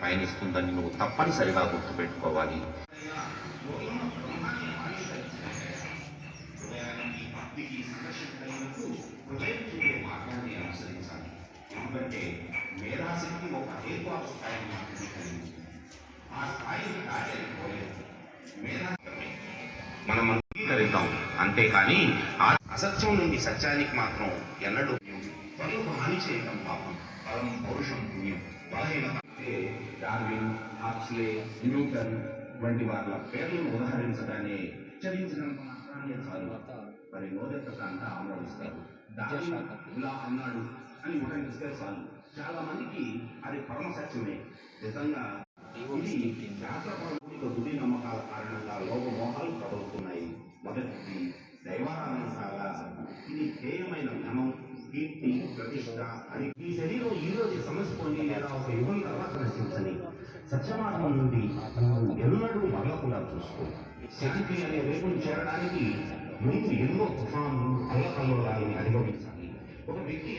పయనిస్తుందని నువ్వు తప్పనిసరిగా గుర్తుపెట్టుకోవాలి. ఎందుకంటే మేధాశక్తి ఒక ఏర్పాటు స్థాయిని మాత్రమే కలిగి ఆ స్థాయిని దాటలేకపోలేదు. మనం అంగీకరిద్దాం, అంతేకాని ఆ అసత్యం నుండి సత్యానికి మాత్రం ఎన్నడూ పనులకు హాని చేయడం పాపం, పరం పౌరుషం పుణ్యం. బలహీనత డార్విన్, హాక్స్లే, న్యూటన్ వంటి వాళ్ళ పేర్లను ఉదాహరించడాన్ని హెచ్చరించినంత మాత్రాన్ని చాలు మరి నోరెత్తకంతా ఆమోదిస్తారు. డార్విన్ ఇలా అన్నాడు అని ఉటంకిస్తే చాలు, చాలా మందికి అది పరమ సత్యమే. నిజంగా ఇది శాస్త్రపరమైన గుడి నమ్మకాల కారణంగా లోకమోహాలు ప్రబలుతున్నాయి. మొదటిది దైవారాధన కాగా ఇది ధ్యేయమైన ధనం, కీర్తి, ప్రతిష్ట అని. ఈ శరీరం ఈ రోజు సమస్యపోయి లేదా ఒక యుగం తర్వాత నశించని సత్యమార్గం నుండి ఎన్నడూ మరలకుండా చూసుకో. శక్తి అనే రేపును చేరడానికి ముందు ఎన్నో తుఫాను అల్లకల్లోలాలని అనుభవించాలి. ఒక వ్యక్తి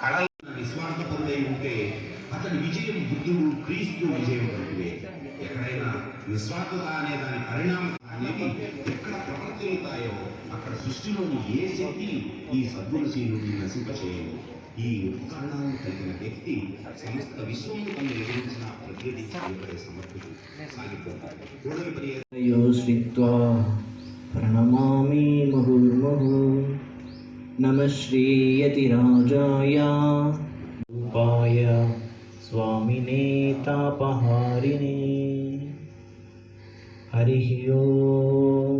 కళ నిస్వార్థపరుడై ఉంటే అతని విజయం బుద్ధుడు క్రీస్తు విజయం వంటివే. ఎక్కడైనా నిస్వార్థత అనే దాని పరిణామం అనేది ఎక్కడ ప్రవర్తిల్లుతాయో అక్కడ సృష్టిలోని ఏ శక్తి ఈ సద్గుణశీలుని నశింపచేయదు. ఈ ఉపకరణాలను కలిగిన వ్యక్తి సమస్త విశ్వము తను ఎదిరించిన ప్రతినిధి సమర్థుడు సాగిపోతాడు. ప్రణమామి ముహుర్ముహు. నమః శ్రీయతిరాజాయ రూపాయ స్వామినే తాపహారిణే. హరి ఓం.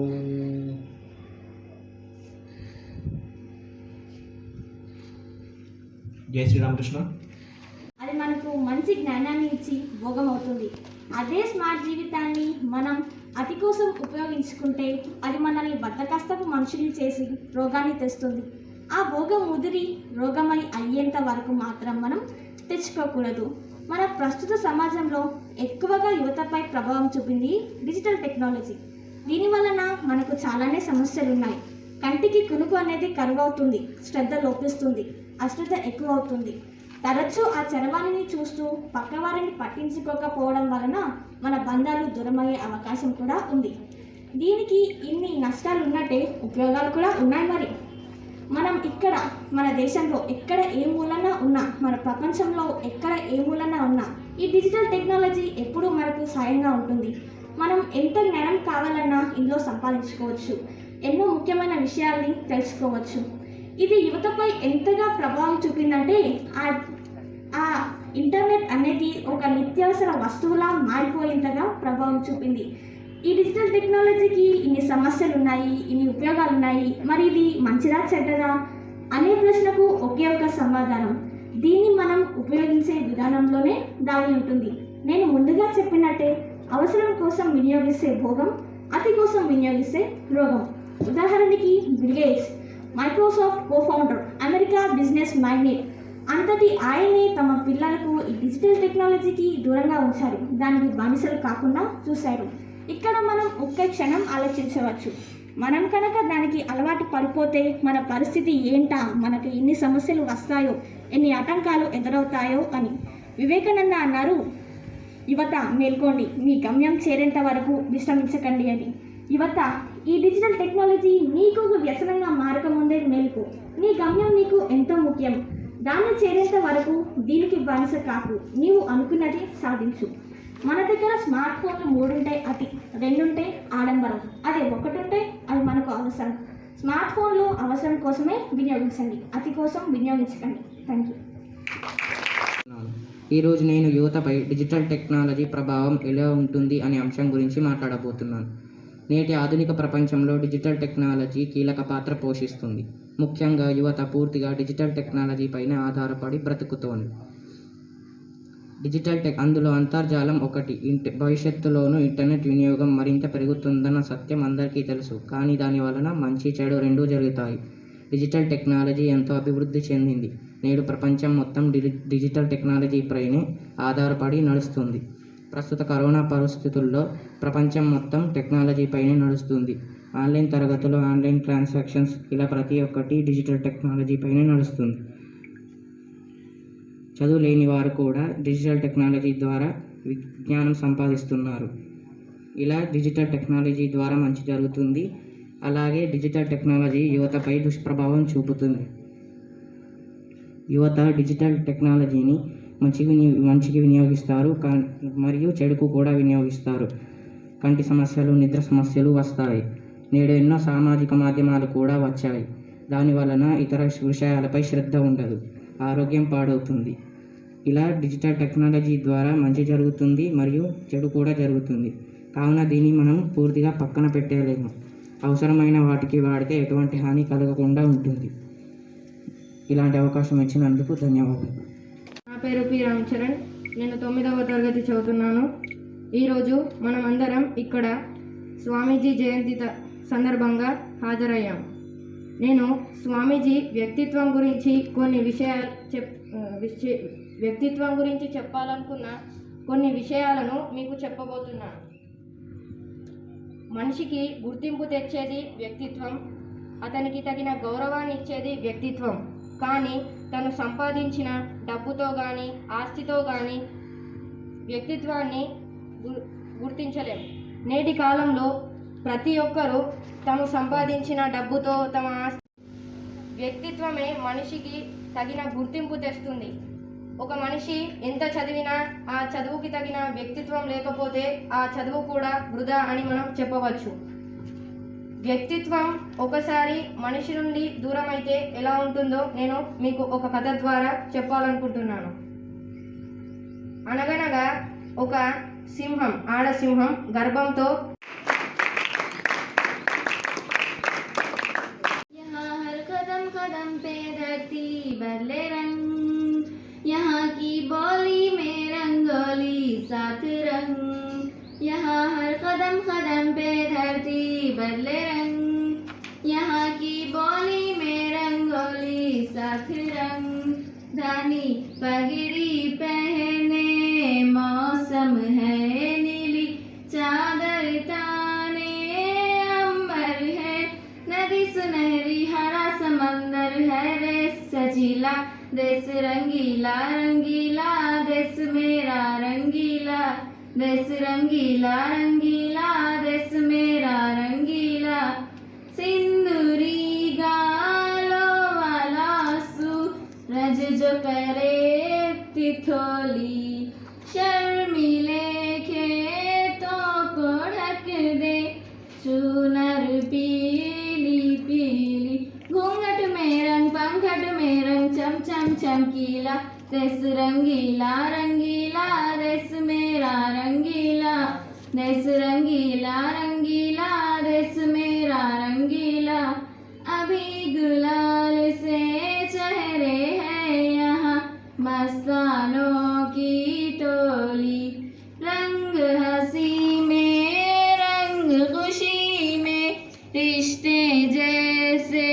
జై శ్రీరామకృష్ణ. అది మనకు మంచి జ్ఞానాన్ని ఇచ్చి భోగం అవుతుంది. అదే స్మార్ట్ జీవితాన్ని మనం అతి కోసం ఉపయోగించుకుంటే అది మనల్ని బద్ధకస్తపు మనుషుల్ని చేసి రోగాన్ని తెస్తుంది. ఆ భోగం ముదిరి రోగమై అయ్యేంత వరకు మాత్రం మనం తెచ్చుకోకూడదు. మన ప్రస్తుత సమాజంలో ఎక్కువగా యువతపై ప్రభావం చూపింది డిజిటల్ టెక్నాలజీ. దీని వలన మనకు చాలానే సమస్యలు ఉన్నాయి. కంటికి కునుకు అనేది కరువవుతుంది, శ్రద్ధ లోపిస్తుంది, అశ్రద్ధ ఎక్కువ అవుతుంది. తరచూ ఆ చరవాణిని చూస్తూ పక్కవారిని పట్టించుకోకపోవడం వలన మన బంధాలు దూరమయ్యే అవకాశం కూడా ఉంది. దీనికి ఇన్ని నష్టాలు ఉన్నట్టే ఉపయోగాలు కూడా ఉన్నాయి. మరి మనం ఇక్కడ మన దేశంలో ఎక్కడ ఏ మూలన ఉన్నా, మన ప్రపంచంలో ఎక్కడ ఏ మూలన ఉన్నా ఈ డిజిటల్ టెక్నాలజీ ఎప్పుడూ మనకు సాయంగా ఉంటుంది. మనం ఎంత జ్ఞానం కావాలన్నా ఇందులో సంపాదించుకోవచ్చు, ఎన్నో ముఖ్యమైన విషయాల్ని తెలుసుకోవచ్చు. ఇది యువతపై ఎంతగా ప్రభావం చూపిందంటే ఆ ఇంటర్నెట్ అనేది ఒక నిత్యావసర వస్తువులా మారిపోయేంతగా ప్రభావం చూపింది. ఈ డిజిటల్ టెక్నాలజీకి ఇన్ని సమస్యలు ఉన్నాయి, ఇన్ని ఉపయోగాలు ఉన్నాయి. మరి ఇది మంచిదా చెడ్డదా అనే ప్రశ్నకు ఒకే ఒక సమాధానం, దీన్ని మనం ఉపయోగించే విధానంలోనే దాగి ఉంటుంది. నేను ముందుగా చెప్పినట్టే అవసరం కోసం వినియోగిస్తే భోగం, అతి కోసం వినియోగిస్తే రోగం. ఉదాహరణకి Bill Gates, Microsoft co-founder, America business magnate అంతటి ఆయనే తమ పిల్లలకు ఈ డిజిటల్ టెక్నాలజీకి దూరంగా ఉంచారు, దానికి బానిసలు కాకుండా చూశారు. ఇక్కడ మనం ఒక్క క్షణం ఆలోచించవచ్చు, మనం కనుక దానికి అలవాటు పడిపోతే మన పరిస్థితి ఏంటా, మనకు ఎన్ని సమస్యలు వస్తాయో, ఎన్ని ఆటంకాలు ఎదురవుతాయో అని. వివేకానంద అన్నారు, యువత మేల్కోండి, మీ గమ్యం చేరేంత వరకు విశ్రమించకండి అని. యువత, ఈ డిజిటల్ టెక్నాలజీ నీకు వ్యసనంగా మారకముందే మేలుకో. నీ గమ్యం నీకు ఎంతో ముఖ్యం, దాన్ని చేరేంత వరకు దీనికి బానిస కాకు, నీవు అనుకున్నది సాధించు. మన దగ్గర స్మార్ట్ ఫోన్లు 3 ఉంటే అతి, 2 ఉంటే ఆడంబరం, అదే 1 ఉంటే అది మనకు అవసరం. స్మార్ట్ ఫోన్లు అవసరం కోసమే వినియోగించండి, అతి కోసం వినియోగించకండి. Thank you. ఈరోజు నేను యువతపై డిజిటల్ టెక్నాలజీ ప్రభావం ఎలా ఉంటుంది అనే అంశం గురించి మాట్లాడబోతున్నాను. నేటి ఆధునిక ప్రపంచంలో డిజిటల్ టెక్నాలజీ కీలక పాత్ర పోషిస్తుంది. ముఖ్యంగా యువత పూర్తిగా డిజిటల్ టెక్నాలజీ పైన ఆధారపడి బ్రతుకుతోంది. అందులో అంతర్జాలం ఒకటి. భవిష్యత్తులోనూ ఇంటర్నెట్ వినియోగం మరింత పెరుగుతుందన్న సత్యం అందరికీ తెలుసు. కానీ దాని వలన మంచి చెడు రెండూ జరుగుతాయి. డిజిటల్ టెక్నాలజీ ఎంతో అభివృద్ధి చెందింది. నేడు ప్రపంచం మొత్తం డిజిటల్ టెక్నాలజీపైనే ఆధారపడి నడుస్తుంది. ప్రస్తుత కరోనా పరిస్థితుల్లో ప్రపంచం మొత్తం టెక్నాలజీపైనే నడుస్తుంది. ఆన్లైన్ తరగతులు, ఆన్లైన్ ట్రాన్సాక్షన్స్ ఇలా ప్రతి ఒక్కటి డిజిటల్ టెక్నాలజీపైనే నడుస్తుంది. చదువు లేని వారు కూడా డిజిటల్ టెక్నాలజీ ద్వారా విజ్ఞానం సంపాదిస్తున్నారు. ఇలా డిజిటల్ టెక్నాలజీ ద్వారా మంచి జరుగుతుంది. అలాగే డిజిటల్ టెక్నాలజీ యువతపై దుష్ప్రభావం చూపుతుంది. యువత డిజిటల్ టెక్నాలజీని మంచికి వినియోగిస్తారు, మరియు చెడుకు కూడా వినియోగిస్తారు. కంటి సమస్యలు, నిద్ర సమస్యలు వస్తాయి. నేడు ఎన్నో సామాజిక మాధ్యమాలు కూడా వచ్చాయి. దాని వలన ఇతర విషయాలపై శ్రద్ధ ఉండదు, ఆరోగ్యం పాడవుతుంది. ఇలా డిజిటల్ టెక్నాలజీ ద్వారా మంచి జరుగుతుంది మరియు చెడు కూడా జరుగుతుంది. కావున దీన్ని మనం పూర్తిగా పక్కన పెట్టలేము. అవసరమైన వాటికి వాడితే ఎటువంటి హాని కలగకుండా ఉంటుంది. ఇలాంటి అవకాశం ఇచ్చినందుకు ధన్యవాదాలు. నా పేరు పి రామచరణ్. నేను 9వ తరగతి చదువుతున్నాను. ఈరోజు మనం అందరం ఇక్కడ స్వామీజీ జయంతి సందర్భంగా హాజరయ్యాం. నేను స్వామీజీ వ్యక్తిత్వం గురించి చెప్పాలనుకున్న కొన్ని విషయాలను మీకు చెప్పబోతున్నాను. మనిషికి గుర్తింపు తెచ్చేది వ్యక్తిత్వం, అతనికి తగిన గౌరవాన్ని ఇచ్చేది వ్యక్తిత్వం. కానీ తను సంపాదించిన డబ్బుతో కానీ ఆస్తితో కానీ వ్యక్తిత్వాన్ని గుర్తించలేం. నేటి కాలంలో ప్రతి ఒక్కరూ తాము సంపాదించిన డబ్బుతో తమ వ్యక్తిత్వమే మనిషికి తగిన గుర్తింపు తెస్తుంది. ఒక మనిషి ఎంత చదివినా ఆ చదువుకి తగిన వ్యక్తిత్వం లేకపోతే ఆ చదువు కూడా వృధా అని మనం చెప్పవచ్చు. వ్యక్తిత్వం ఒకసారి మనిషి నుండి దూరం అయితే ఎలా ఉంటుందో నేను మీకు ఒక కథ ద్వారా చెప్పాలనుకుంటున్నాను. అనగనగా ఒక సింహం, ఆడసింహం గర్భంతో कदम पे धरती बदले रंग, यहाँ की बोली में रंगोली सात रंग, यहाँ हर कदम कदम पे धरती बदले रंग, यहाँ की बोली में रंगोली सात रंग, धानी पगड़ी पहने मौसम है नीली चादर ताने अंबर है नदी सुनहरी हरा समंदर है देश सजीला देश रंगीला रंगीला देश मेरा रंगीला देश रंगीला रंगीला देश मेरा रंगीला सिंदूरी गालो वाला सूरज जो करे तिथोली शर्मीले खेतों को ढक दे चुनर पीली पीली घूंघट में रंग पंखट में रंग चम चम चमकीला देश रंगीला रंगीला देश मेरा रंगीला देश रंगीला रंगीला देश मेरा रंगीला अभी गुलाल से चेहरे हैं यहाँ मस्तानों की टोली रंग हंसी में रंग खुशी में रिश्ते जैसे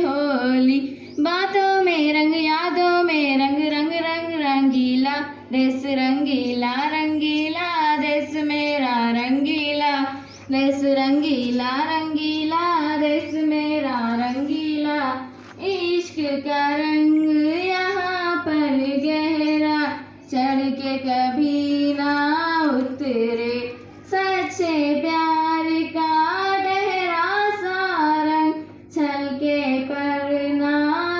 होली बातों में रंग यादों में रंग रंग रंग रंगीला देश रंगीला रंगीला देश मेरा रंगीला देश रंगीला रंगीला देश मेरा रंगीला इश्क का रंग यहाँ पर गहरा चढ़ के कभी ना उतरे सच्चे प्यार का गहरा सा रंग छलके पर ना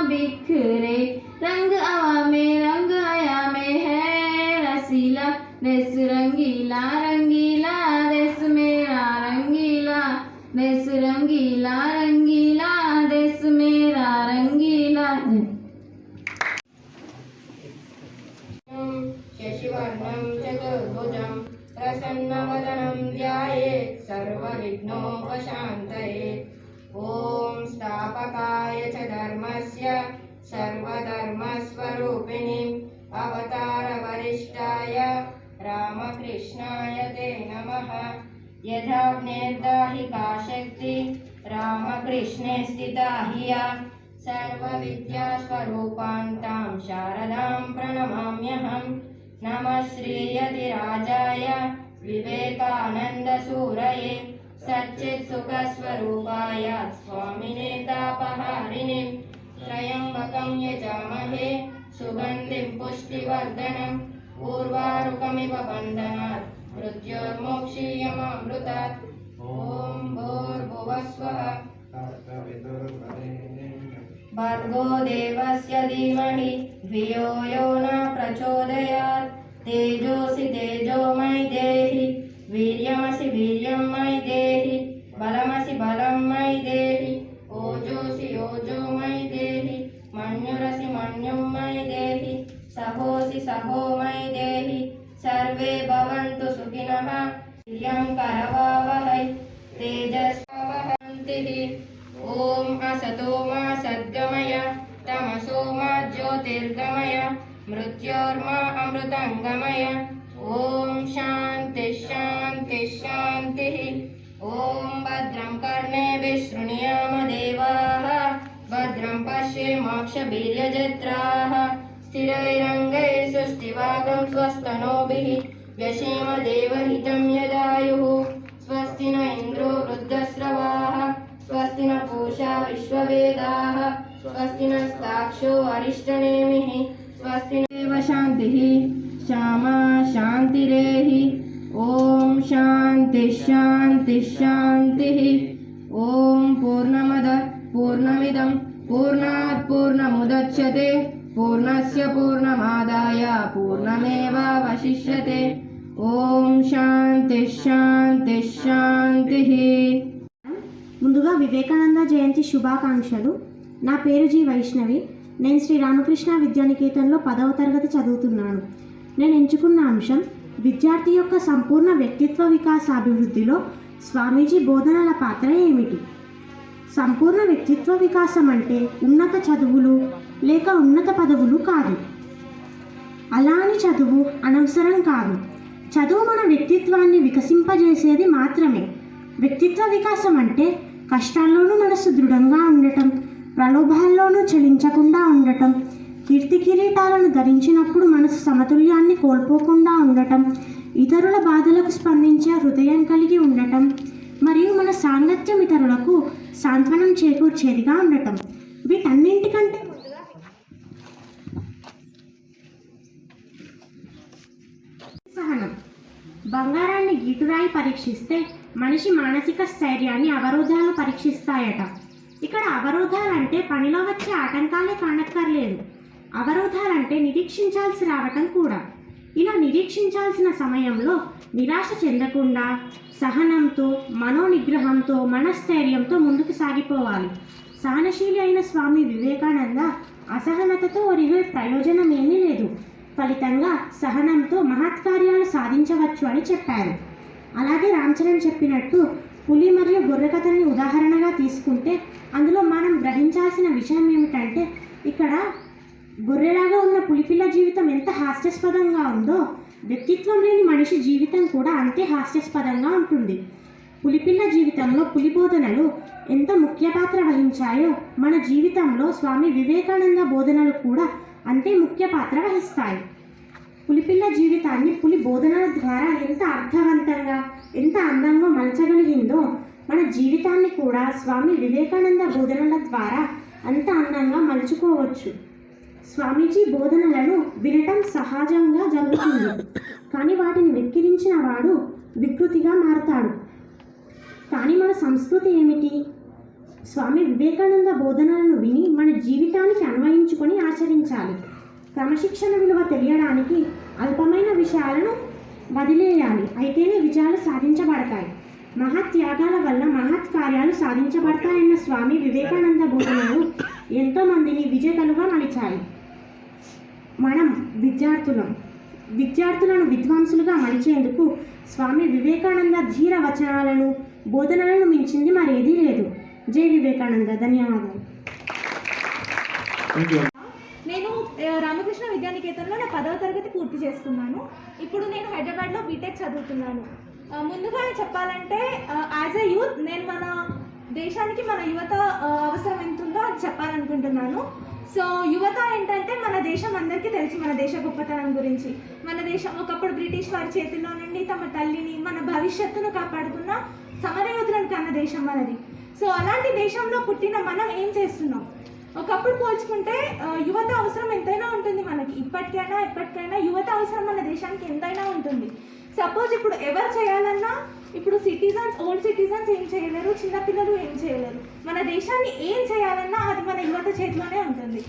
बिखरे रंग हवा में रंग हया में है रसीला देश रंगीला रंगीला देश मेरा रंगीला देश रंगीला रंगीला देश मेरा रंगीला शशिवर्णं चतुर्भुजं प्रसन्नवदनं ध्यायेत् सर्वविघ्नोपशान्तये। ॐ स्थापकाय च धर्मस्य सर्वधर्मस्वरूपिणि अवतारवरिष्ठाय रामकृष्णाय ते नमः। यथाग्नेर्दाहिका शक्ति रामकृष्णे स्थिता हिया सर्वविद्यास्वरूपान्तां शारदां प्रणमाम्यहम्। नमः श्रीयतिराजाय विवेकानन्दसूरये सच्चित्सुखस्वरूपाय स्वामिने तापहारिणे त्र्यम्बकं यजामहे सुगन्धिं पुष्टिवर्धनम् उर्वारुकमिव बन्धनात् मृत्योर्मोक्षीयमामृतात् ॐ भूर्भुवस्वः भर्गो देवस्य धीमहि धियो यो न प्रचोदयात् तेजोसि तेजोमयि देहि वीर्यमसि वीर्यं मयि देहि बलमसि बलं मयि देहि ओजोसि ओजो मयि देहि मन्युरसि मन्युं मयि देहि सहोसि सहो मयि देहि सर्वे भवन्तु सुखिनः धियं करवावहै तेजस्ववहन्तिः ॐ असतो मा सद्गमय तमसो मा ज्योतिर्गमय मृत्योर्मा अमृतङ्गमय ॐ शान्ति शान्ति शान्तिः ॐ भद्रं कर्णेभिः शृणुयाम देवाः भद्रं पश्येमाक्षवीर्यजत्राः स्थिरैरङ्गैः सुष्ठुवागं स्वस्तनोभिः व्यशेम देवहितं यदायुः स्वस्ति न इन्द्रो वृद्धस्रवाः स्वस्ति न पूषा विश्ववेदाः स्वस्ति नस्ताक्षो अरिष्टनेमिः स्वस्ति देव शान्तिः श्यामा शान्तिरेहि ॐ शान्ति शान्ति शान्तिः ॐ पूर्णमद पूर्णमिदं पूर्णात् पूर्णमुदच्यते पूर्णस्य पूर्णमादाय पूर्णमेवावशिष्यते ॐ शान्ति शान्ति शान्तिः. ముందుగా వివేకానంద జయంతి శుభాకాంక్షలు. నా పేరు జి వైష్ణవి. నేను శ్రీ రామకృష్ణ విద్యానికేతన్లో 10వ తరగతి చదువుతున్నాను. నేను ఎంచుకున్న అంశం విద్యార్థి యొక్క సంపూర్ణ వ్యక్తిత్వ వికాస అభివృద్ధిలో స్వామీజీ బోధనల పాత్ర ఏమిటి? సంపూర్ణ వ్యక్తిత్వ వికాసం అంటే ఉన్నత చదువులు లేక ఉన్నత పదవులు కాదు. అలా అని చదువు అనవసరం కాదు. చదువు మన వ్యక్తిత్వాన్ని వికసింపజేసేది మాత్రమే. వ్యక్తిత్వ వికాసం అంటే కష్టాల్లోనూ మనసు దృఢంగా ఉండటం, ప్రలోభాల్లోనూ చలించకుండా ఉండటం, కీర్తి కిరీటాలను ధరించినప్పుడు మనసు సమతుల్యాన్ని కోల్పోకుండా ఉండటం, ఇతరుల బాధలకు స్పందించే హృదయం కలిగి ఉండటం, మరియు మన సాంగత్యం ఇతరులకు సాంత్వనం చేకూర్చేదిగా ఉండటం. వీటన్నింటికంటే సహనం. బంగారాన్ని గీటురాయి పరీక్షిస్తే మనిషి మానసిక స్థైర్యాన్ని అవరోధాలు పరీక్షిస్తాయట. ఇక్కడ అవరోధాలంటే పనిలో వచ్చే ఆటంకాలే కానక్కర్లేదు. అవరోధాలంటే నిరీక్షించాల్సి రావటం కూడా. ఇలా నిరీక్షించాల్సిన సమయంలో నిరాశ చెందకుండా సహనంతో, మనోనిగ్రహంతో, మనస్థైర్యంతో ముందుకు సాగిపోవాలి. సహనశీలి అయిన స్వామి వివేకానంద అసహనతతో ఒరిగే ప్రయోజనమేమీ లేదు. ఫలితంగా సహనంతో మహత్కార్యాలు సాధించవచ్చు అని చెప్పారు. అలాగే రామ్ చరణ్ చెప్పినట్టు పులి మరియు గొర్రె కథని ఉదాహరణగా తీసుకుంటే అందులో మనం గ్రహించాల్సిన విషయం ఏమిటంటే, ఇక్కడ గొర్రెలాగా ఉన్న పులిపిల్ల జీవితం ఎంత హాస్యాస్పదంగా ఉందో వ్యక్తిత్వం లేని మనిషి జీవితం కూడా అంతే హాస్యాస్పదంగా ఉంటుంది. పులిపిల్ల జీవితంలో పులి బోధనలు ఎంత ముఖ్య పాత్ర వహించాయో మన జీవితంలో స్వామి వివేకానంద బోధనలు కూడా అంతే ముఖ్య పాత్ర వహిస్తాయి. పులిపిల్ల జీవితాన్ని పులి బోధనల ద్వారా ఎంత అర్థవంతంగా, ఎంత అందంగా మలచగలిగిందో మన జీవితాన్ని కూడా స్వామి వివేకానంద బోధనల ద్వారా అంత అందంగా మలుచుకోవచ్చు. స్వామీజీ బోధనలను వినటం సహజంగా జరుగుతుంది, కానీ వాటిని వెక్కిరించిన వాడు వికృతిగా మారతాడు. కానీ మన సంస్కృతి ఏమిటి? స్వామి వివేకానంద బోధనలను విని మన జీవితానికి అన్వయించుకొని ఆచరించాలి. క్రమశిక్షణ విలువ తెలియడానికి అల్పమైన విషయాలను వదిలేయాలి. అయితేనే విజయాలు సాధించబడతాయి. మహత్యాగాల వల్ల మహత్ కార్యాలు సాధించబడతాయన్న స్వామి వివేకానంద బోధనలు ఎంతోమందిని విజేతలుగా మలిచాయి. మనం విద్యార్థులను విద్వాంసులుగా మలిచేందుకు స్వామి వివేకానంద ధీర వచనాలను, బోధనలను మించింది మరేదీ లేదు. జై వివేకానంద. ధన్యవాదాలు. నేను రామకృష్ణ విద్యానికేతన్లో నా 10వ తరగతి పూర్తి చేసుకున్నాను. ఇప్పుడు నేను హైదరాబాద్లో బీటెక్ చదువుతున్నాను. ముందుగా చెప్పాలంటే యాజ్ ఎ యూత్ నేను మన దేశానికి మన యువత అవసరం ఎంత ఉందో అది చెప్పాలనుకుంటున్నాను. సో యువత ఏంటంటే మన దేశం అందరికీ తెలుసు, మన దేశ గొప్పతనం గురించి. మన దేశం ఒకప్పుడు బ్రిటిష్ వారి చేతుల్లో నుండి తమ తల్లిని, మన భవిష్యత్తును కాపాడుతున్న సమరయోధులను కన్న దేశం మనది. సో అలాంటి దేశంలో పుట్టిన మనం ఏం చేస్తున్నాం? ఒకప్పుడు పోల్చుకుంటే యువత అవసరం ఎంతైనా ఉంటుంది మనకి. ఇప్పటికైనా యువత అవసరం మన దేశానికి ఎంతైనా ఉంటుంది. సపోజ్ ఇప్పుడు ఎవరు చేయాలన్నా, ఇప్పుడు ఓల్డ్ సిటిజన్స్ ఏం చేయలేరు, చిన్నపిల్లలు ఏం చేయలేరు. మన దేశాన్ని ఏం చేయాలన్నా అది మన యువత చేతిలోనే ఉంటుంది.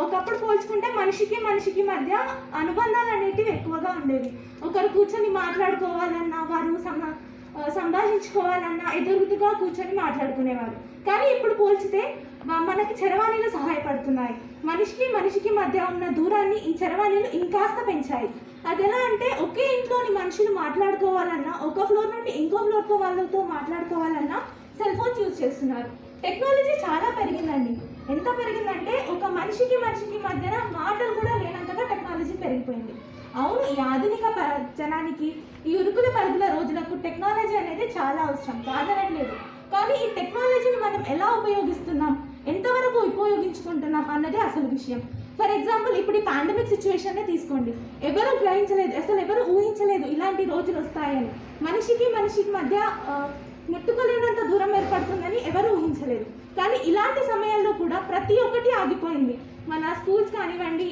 ఒకప్పుడు పోల్చుకుంటే మనిషికి మధ్య అనుబంధాలు అనేటివి ఎక్కువగా ఉండేవి. ఒకరు కూర్చొని మాట్లాడుకోవాలన్నా, వారు సంభాషించుకోవాలన్నా ఎదురుగా కూర్చొని మాట్లాడుకునేవారు. కానీ ఇప్పుడు పోల్చితే మనకి చరవాణిలు సహాయపడుతున్నాయి. మనిషికి మధ్య ఉన్న దూరాన్ని ఈ చరవాణిలు ఇంకాస్త పెంచాయి. అది ఎలా అంటే, ఒకే ఇంట్లోని మనుషులు మాట్లాడుకోవాలన్నా, ఒక ఫ్లోర్ నుండి ఇంకో ఫ్లోర్తో వాళ్ళతో మాట్లాడుకోవాలన్నా సెల్ ఫోన్స్ యూజ్ చేస్తున్నారు. టెక్నాలజీ చాలా పెరిగిందండి. ఎంత పెరిగిందంటే ఒక మనిషికి మధ్యన మాటలు కూడా లేనంతగా టెక్నాలజీ పెరిగిపోయింది. అవును, ఈ ఆధునిక జనానికి ఈ ఉరుకుల పరుగుల రోజులకు టెక్నాలజీ అనేది చాలా అవసరం, కాదనట్లేదు. కానీ ఈ టెక్నాలజీని మనం ఎలా ఉపయోగిస్తున్నాం, ఎంతవరకు ఉపయోగించుకుంటున్నాం అన్నదే అసలు విషయం. ఫర్ ఎగ్జాంపుల్, ఇప్పుడు ఈ పాండమిక్ సిచ్యువేషన్నే తీసుకోండి. ఎవరు గ్రహించలేదు, అసలు ఎవరు ఊహించలేదు ఇలాంటి రోజులు వస్తాయని. మనిషికి మధ్య ముట్టుకోలేనంత దూరం ఏర్పడుతుందని ఎవరు ఊహించలేదు. కానీ ఇలాంటి సమయాల్లో కూడా ప్రతి ఒక్కటి ఆగిపోయింది. మన స్కూల్స్ కానివ్వండి,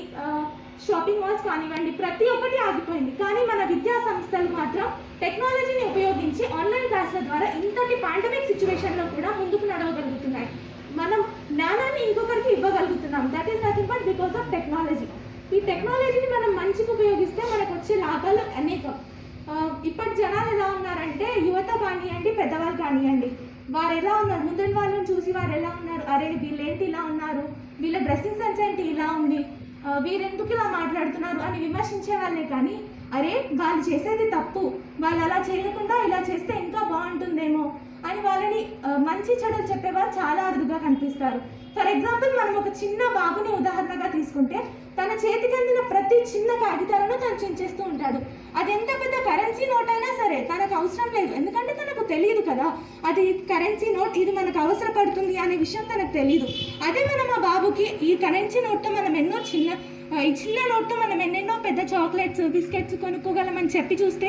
షాపింగ్ మాల్స్ కానివ్వండి, ప్రతి ఒక్కటి ఆగిపోయింది. కానీ మన విద్యా సంస్థలు మాత్రం టెక్నాలజీని ఉపయోగించి ఆన్లైన్ క్లాసుల ద్వారా ఇంతటి పాండమిక్ సిచ్యువేషన్లో కూడా ముందుకు నడవగలుగుతున్నాయి. మనం జ్ఞానాన్ని ఇంకొకరికి ఇవ్వగలుగుతున్నాం. That is nothing but because of technology. ఈ టెక్నాలజీని మనం మంచిగా ఉపయోగిస్తే మనకు వచ్చే లాభాలు అనేకం. ఇప్పటి జనాలు ఎలా ఉన్నారంటే, యువత కానివ్వండి, పెద్దవాళ్ళు కానివ్వండి, వారు ఎలా ఉన్నారు, ముందు వాళ్ళని చూసి వారు ఎలా ఉన్నారు, అరే వీళ్ళేంటి ఇలా ఉన్నారు, వీళ్ళ డ్రెస్సింగ్ సెన్స్ ఏంటి ఇలా ఉంది, వీరెందుకు ఇలా మాట్లాడుతున్నారు అని విమర్శించే వాళ్ళే. కానీ అరే వాళ్ళు చేసేది తప్పు, వాళ్ళు అలా చేయకుండా ఇలా చేస్తే ఇంకా బాగుంటుందేమో అని వాళ్ళని మంచి చెడులు చెప్పేవారు చాలా అరుదుగా కనిపిస్తారు. ఫర్ ఎగ్జాంపుల్, మనం ఒక చిన్న బాబుని ఉదాహరణగా తీసుకుంటే, తన చేతికి అందిన ప్రతి చిన్న కాగితాలను తను చించేస్తూ ఉంటాడు. అది ఎంత పెద్ద కరెన్సీ నోట్ అయినా సరే తనకు అవసరం లేదు, ఎందుకంటే తనకు తెలియదు కదా అది కరెన్సీ నోట్, ఇది మనకు అవసరపడుతుంది అనే విషయం తనకు తెలియదు. అదే మనం ఆ బాబుకి ఈ కరెన్సీ నోట్తో మనం ఎన్నో ఈ చిన్న నోట్తో మనం ఎన్నెన్నో పెద్ద చాక్లెట్స్, బిస్కెట్స్ కొనుక్కోగలమని చెప్పి చూస్తే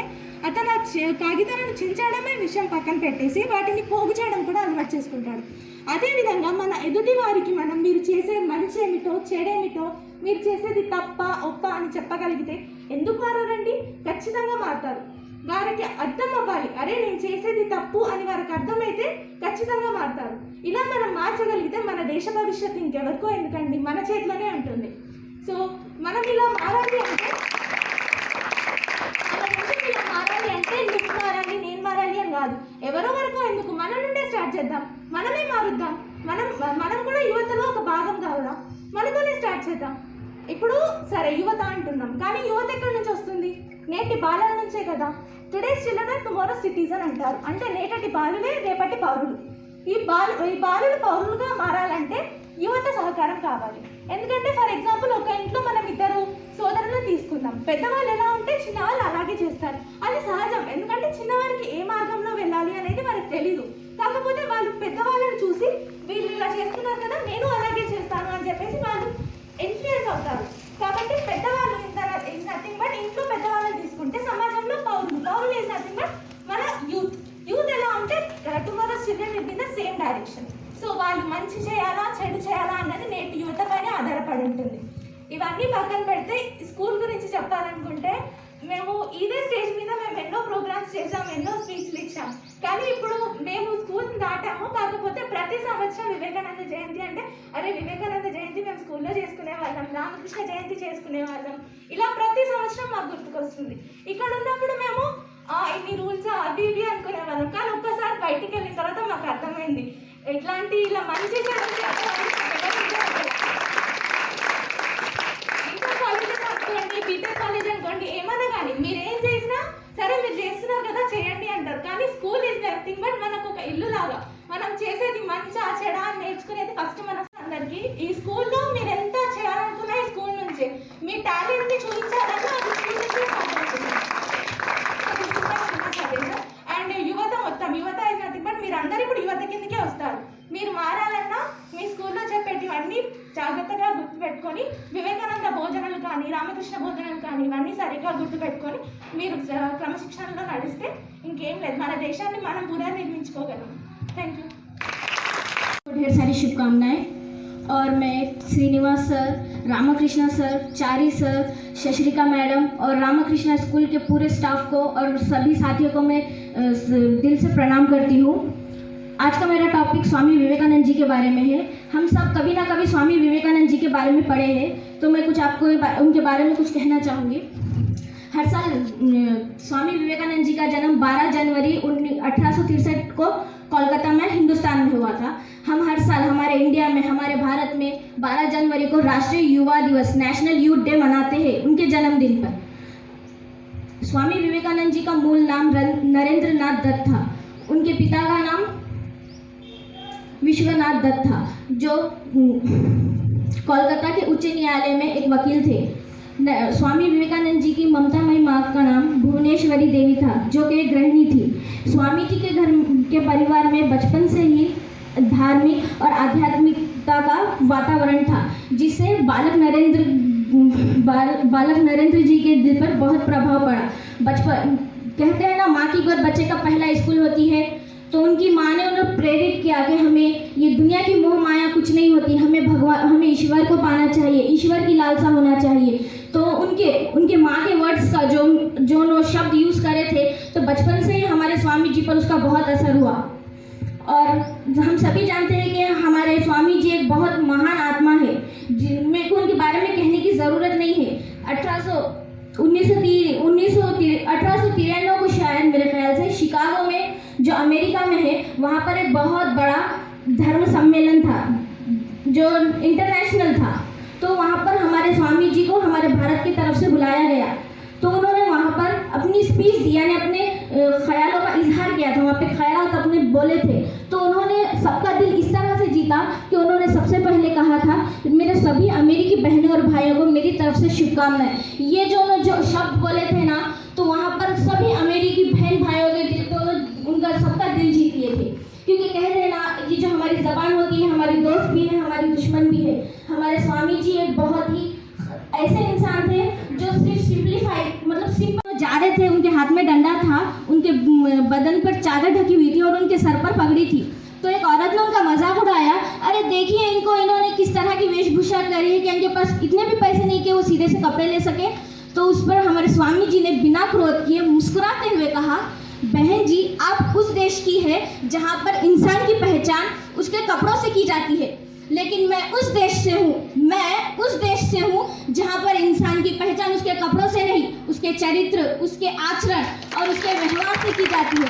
అతను ఆ కాగితాలను చించడమే విషయం పక్కన పెట్టేసి వాటిని పోగు చేయడం కూడా అలవాటు చేసుకుంటాడు. అదేవిధంగా మన ఎదుటి వారికి మనం మీరు చేసే మంచి ఏమిటో చెడేమిటో, మీరు చేసేది తప్ప ఒప్ప అని చెప్పగలిగితే ఎందుకు మారారండి? ఖచ్చితంగా మారుతారు. వారికి అర్థం అవ్వాలి, అరే నేను చేసేది తప్పు అని వారికి అర్థమైతే ఖచ్చితంగా మారుతారు. ఇలా మనం మార్చగలిగితే మన దేశ భవిష్యత్తు ఇంకెవరికో ఎందుకండి, మన చేతిలోనే ఉంటుంది. సో మనం ఇలా మారాలి అంటే నువ్వు మారాలి, నేను మారాలి అని కాదు, ఎవరో వరకు ఎందుకు, మన నుండే స్టార్ట్ చేద్దాం, మనమే మారుద్దాం. మనం కూడా యువతలో ఒక భాగం కావాలా, మనతోనే స్టార్ట్ చేద్దాం. ఇప్పుడు సరే యువత అంటున్నాం, కానీ యువత ఎక్కడి నుంచి వస్తుంది? నేటి బాలల నుంచే కదా. టుడేస్ చిల్డ్రన్ టుమారో సిటిజన్ అంటారు. అంటే నేటి బాలులే రేపటి పౌరులు. ఈ బాలులు పౌరులుగా మారాలంటే యువత సహకారం కావాలి. ఎందుకంటే ఫర్ ఎగ్జాంపుల్, ఒక ఇంట్లో మనం ఇద్దరు సోదరులను తీసుకుందాం. పెద్దవాళ్ళు ఎలా ఉంటే చిన్నవాళ్ళు అలాగే చేస్తారు, అది సహజం. ఎందుకంటే చిన్నవారికి ఏ మార్గంలో వెళ్ళాలి అనేది వారికి తెలీదు. కాకపోతే వాళ్ళు పెద్దవాళ్ళని చూసి వీళ్ళు ఇలా చేస్తున్నారు కదా, నేను అలాగే చేస్తాను అని చెప్పేసి వాళ్ళు ఇన్ఫ్లుయెన్స్ అవుతారు. కాబట్టి పెద్దవాళ్ళు ఈజ్ నథింగ్ బట్, ఇంట్లో పెద్దవాళ్ళని తీసుకుంటే సమాజంలో పౌరులు ఈజ్ నథింగ్ బట్ మన యూత్ ఎలా ఉంటే tomorrow children will be the same direction. So వాళ్ళు మంచి చేయాలా చెడు చేయాలా అన్నది నేటి యువత పైన ఆధారపడి ఉంటుంది. ఇవన్నీ పక్కన పెడితే స్కూల్ గురించి చెప్పాలనుకుంటే, మేము ఇదే స్టేజ్ మీద మేము ఎన్నో ప్రోగ్రామ్స్ చేసాం, ఎన్నో స్పీచ్లు ఇచ్చాం. కానీ ఇప్పుడు మేము స్కూల్ దాటాము. కాకపోతే ప్రతి సంవత్సరం వివేకానంద జయంతి అంటే, అరే వివేకానంద జయంతి మేము స్కూల్లో చేసుకునే వాళ్ళం, రామకృష్ణ జయంతి చేసుకునే వాళ్ళం, ఇలా ప్రతి సంవత్సరం మాకు గుర్తుకొస్తుంది. ఇక్కడ ఉన్నప్పుడు మేము ఇన్ని రూల్స్ అవి ఇవి అనుకునే వాళ్ళం. కానీ ఒక్కసారి బయటికి వెళ్ళిన తర్వాత మాకు అర్థమైంది, ఇట్లాంటి ఇలా మంచి ఇంటర్ కాలేజెస్ అనుకోండి, బీటెక్ కాలేజ్ అనుకోండి, ఏమన్నా కానీ మీరు ఏం చేసినా సరే మీరు చేస్తున్నారు కదా చేయండి అంటారు. కానీ స్కూల్ ఈజ్ నథింగ్ బట్ మనకు ఒక ఇల్లు లాగా. మనం చేసేది మంచా చెడా అని నేర్చుకునేది ఫస్ట్ మన అందరికి. ఈ స్కూల్లో మీరు ఎంత చేయాలనుకున్నా ఈ స్కూల్ నుంచే మీ టాలెంట్ని చూపించాలన్నా అది స్కూల్ నుంచే సాధ్యమవుతుంది. అండ్ యువత ఈజ్ నథింగ్ బట్ మీరు అందరూ ఇప్పుడు యువత కిందకే వస్తారు. మీరు మారాలన్నా మీ స్కూల్లో చెప్పేటివన్నీ జాగ్రత్తగా గుర్తుపెట్టుకొని, వివేకానంద బోధనలు కానీ రామకృష్ణ బోధనలు కానీ ఇవన్నీ సరిగ్గా గుర్తుపెట్టుకొని మీరు క్రమశిక్షణలో నడిస్తే ఇంకేం లేదు, మన దేశాన్ని మనం పునర్నిర్మించుకోగలం. Thank you. ढेर सारी शुभकामनाएं। और मैं श्रीनिवास सर, रामकृष्णा सर, चारी सर, शश्रिका मैडम और रामकृष्णा स्कूल के पूरे स्टाफ को और सभी साथियों को मैं दिल से प्रणाम करती हूँ। आज का मेरा टॉपिक स्वामी विवेकानंद जी के बारे में है। हम सब कभी ना कभी स्वामी विवेकानंद जी के बारे में पढ़े हैं, तो मैं कुछ आपको उनके बारे में कुछ कहना चाहूँगी। हर साल स्वामी विवेकानंद जी का जन्म 12 जनवरी 1863 को कोलकाता में हिंदुस्तान में हुआ था। हम हर साल हमारे इंडिया में, हमारे भारत में 12 जनवरी को राष्ट्रीय युवा दिवस, नेशनल यूथ डे मनाते हैं उनके जन्मदिन पर। स्वामी विवेकानंद जी का मूल नाम नरेंद्र नाथ दत्त था। उनके पिता का नाम विश्वनाथ दत्त था, जो कोलकाता के उच्च न्यायालय में एक वकील थे। स्वामी विवेकानंद जी की ममतामयी माँ का नाम भुवनेश्वरी देवी था, जो कि एक गृहिणी थी। स्वामी जी के घर के परिवार में बचपन से ही धार्मिक और आध्यात्मिकता का वातावरण था, जिससे बालक नरेंद्र जी के दिल पर बहुत प्रभाव पड़ा। बचपन कहते हैं ना, माँ की गोद बच्चे का पहला स्कूल होती है, तो उनकी माँ ने उन्हें प्रेरित किया कि हमें ये दुनिया की मोह माया कुछ नहीं होती, हमें ईश्वर को पाना चाहिए, ईश्वर की लालसा होना चाहिए। तो उनके माँ के वर्ड्स का जो शब्द यूज़ करे थे, तो बचपन से ही हमारे स्वामी जी पर उसका बहुत असर हुआ। और हम सभी जानते हैं कि हमारे स्वामी जी एक बहुत महान आत्मा है, मेरे को उनके बारे में कहने की ज़रूरत नहीं है। 1893 को शायद मेरे ख्याल से शिकागो में, जो अमेरिका में है, वहाँ पर एक बहुत बड़ा धर्म सम्मेलन था जो इंटरनेशनल था। तो वहाँ पर हमारे स्वामी जी को हमारे भारत की तरफ से बुलाया गया। तो उन्होंने वहाँ पर अपनी स्पीच दी, यानी अपने ख्यालों का इजहार किया था। वहाँ पे ख्यालात अपने बोले थे। तो उन्होंने सबका दिल इस तरह से जीता कि उन्होंने सबसे पहले कहा था, मेरे सभी अमेरिकी बहनों और भाइयों को मेरी तरफ से शुभकामनाएं। ये जो शब्द बोले थे ना, तो वहाँ पर सभी अमेरिकी बहन भाइयों के दिल को उनका सबका दिल जीत लिए थे। क्योंकि कहते हैं ना, ये जो हमारी ज़बान होती है, हमारी दोस्त भी है, हमारी दुश्मन भी है। हमारे स्वामी जी एक बहुत ही ऐसे इंसान थे जो सिर्फ सिंपल जा रहे थे, उनके हाथ में डंडा था, उनके बदन पर चादर ढकी हुई थी और उनके सर पर पगड़ी थी। तो एक औरत ने उनका मजाक उड़ाया, अरे देखिए इन्होंने किस तरह की वेशभूषा करी है कि इनके पास इतने भी पैसे नहीं कि वो सीधे से कपड़े ले सके। तो उस पर हमारे स्वामी जी ने बिना क्रोध किए मुस्कुराते हुए कहा, बहन जी, आप उस देश की है जहाँ पर इंसान की पहचान उसके कपड़ों से की जाती है, लेकिन मैं उस देश से हूँ जहाँ पर इंसान की पहचान उसके कपड़ों से नहीं, उसके चरित्र, उसके आचरण और उसके व्यवहार से की जाती है।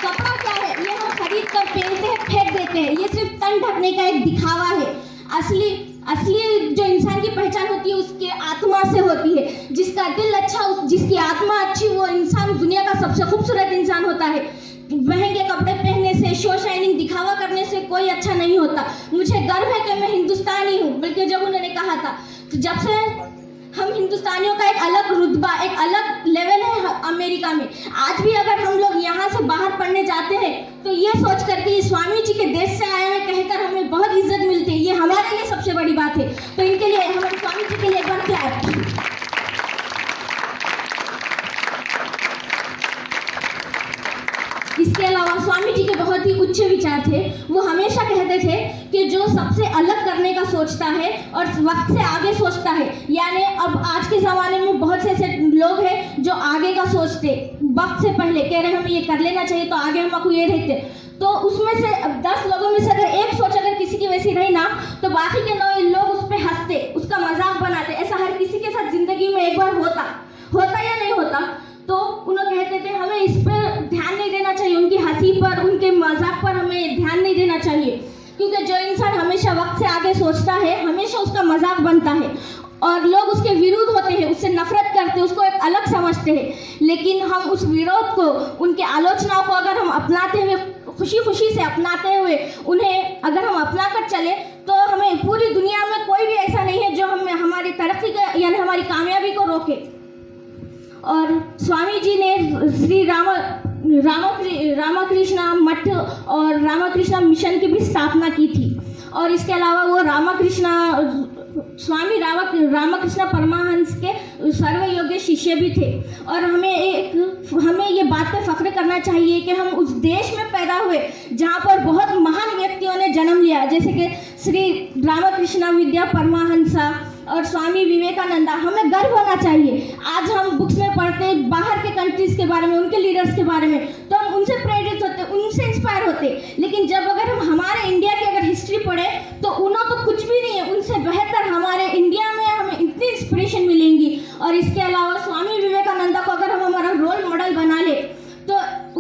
कपड़ा क्या है? ये हम खरीद कर पहनते हैं, फेंक देते हैं। ये सिर्फ तन ढकने का एक दिखावा है। असली जो इंसान की पहचान होती है उसके आत्मा से होती है। जिसका दिल अच्छा, जिसकी आत्मा अच्छी, वो इंसान दुनिया का सबसे खूबसूरत इंसान होता है। महंगे कपड़े पहनने से, शो शाइनिंग दिखावा करने से कोई अच्छा नहीं होता। मुझे गर्व है कि मैं हिंदुस्तानी हूँ। बल्कि जब उन्होंने कहा था, तो जब से हम हिंदुस्तानियों का एक अलग रुतबा, एक अलग लेवल है अमेरिका में। आज भी अगर हम लोग यहाँ से बाहर पढ़ने जाते हैं, तो ये सोच कर कि स्वामी जी के देश से आया है कहकर हमें बहुत इज्जत मिलती है। ये हमारे लिए सबसे बड़ी बात है। तो इनके लिए, हमारे स्वामी जी के लिए एक बार क्लैप। इसके अलावा स्वामी जी के बहुत ही उच्च विचार थे। वो हमेशा कहते थे कि जो सबसे अलग करने का सोचता है और वक्त से आगे सोचता है, यानी अब आज के ज़माने में बहुत से ऐसे लोग हैं जो आगे का सोचते, वक्त से पहले कह रहे हमें ये कर लेना चाहिए तो आगे हमको ये रहते। तो उसमें से 10 लोगों में से अगर एक सोच अगर किसी की वैसी रही ना, तो बाकी के 9 लोग उस पर हंसते, उसका मजाक बनाते। ऐसा हर किसी के साथ ज़िंदगी में एक बार होता या नहीं होता। तो उन्होंने कहते थे हमें इस पर ध्यान नहीं देना चाहिए, उनकी हंसी पर, उनके मजाक पर हमें ध्यान नहीं देना चाहिए। क्योंकि जो इंसान हमेशा वक्त से आगे सोचता है, हमेशा उसका मजाक बनता है और लोग उसके विरुद्ध होते हैं, उससे नफरत करते हैं, उसको एक अलग समझते हैं। लेकिन हम उस विरोध को, उनके आलोचनाओं को अगर हम अपनाते हुए, खुशी से अपनाते हुए उन्हें अगर हम अपना कर चले, तो हमें पूरी दुनिया में कोई भी ऐसा नहीं है जो हमारी तरक्की को, यानी हमारी कामयाबी को रोके। और स्वामी जी ने श्री रामकृष्णा मठ और रामकृष्णा मिशन की भी स्थापना की थी। और इसके अलावा वो स्वामी रामकृष्ण परमहंस के सर्व योग्य शिष्य भी थे। और हमें ये बात पे फख्र करना चाहिए कि हम उस देश में पैदा हुए जहाँ पर बहुत महान व्यक्तियों ने जन्म लिया, जैसे कि श्री रामकृष्ण विद्या परमहंसा और स्वामी विवेकानंदा। हमें गर्व होना चाहिए। आज हम बुक्स में पढ़ते हैं बाहर के कंट्रीज़ के बारे में, उनके लीडर्स के बारे में, तो हम उनसे प्रेरित होते, उनसे इंस्पायर होते। लेकिन जब अगर हम हमारे इंडिया की अगर हिस्ट्री पढ़े तो उन्होंने तो कुछ भी नहीं है, उनसे बेहतर हमारे इंडिया में हमें इतनी इंस्पिरेशन मिलेंगी। और इसके अलावा स्वामी विवेकानंदा को अगर हम हमारा रोल मॉडल बना ले तो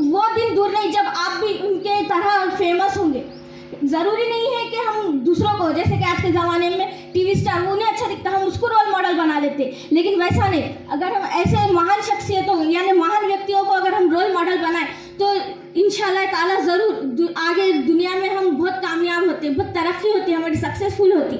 वो दिन दूर नहीं जब आप भी उनके तरह फेमस होंगे। ज़रूरी नहीं है कि हम दूसरों को, जैसे कि आज के ज़माने में टीवी स्टार, उन्हें अच्छा दिखता हम उसको रोल मॉडल बना लेते, लेकिन वैसा नहीं। अगर हम ऐसे महान शख्सियतों यानी महान व्यक्तियों को अगर हम रोल मॉडल बनाएं तो इंशाल्लाह ताला ज़रूर आगे दुनिया में हम बहुत कामयाब होते, बहुत तरक्की होती, हमारी सक्सेसफुल होती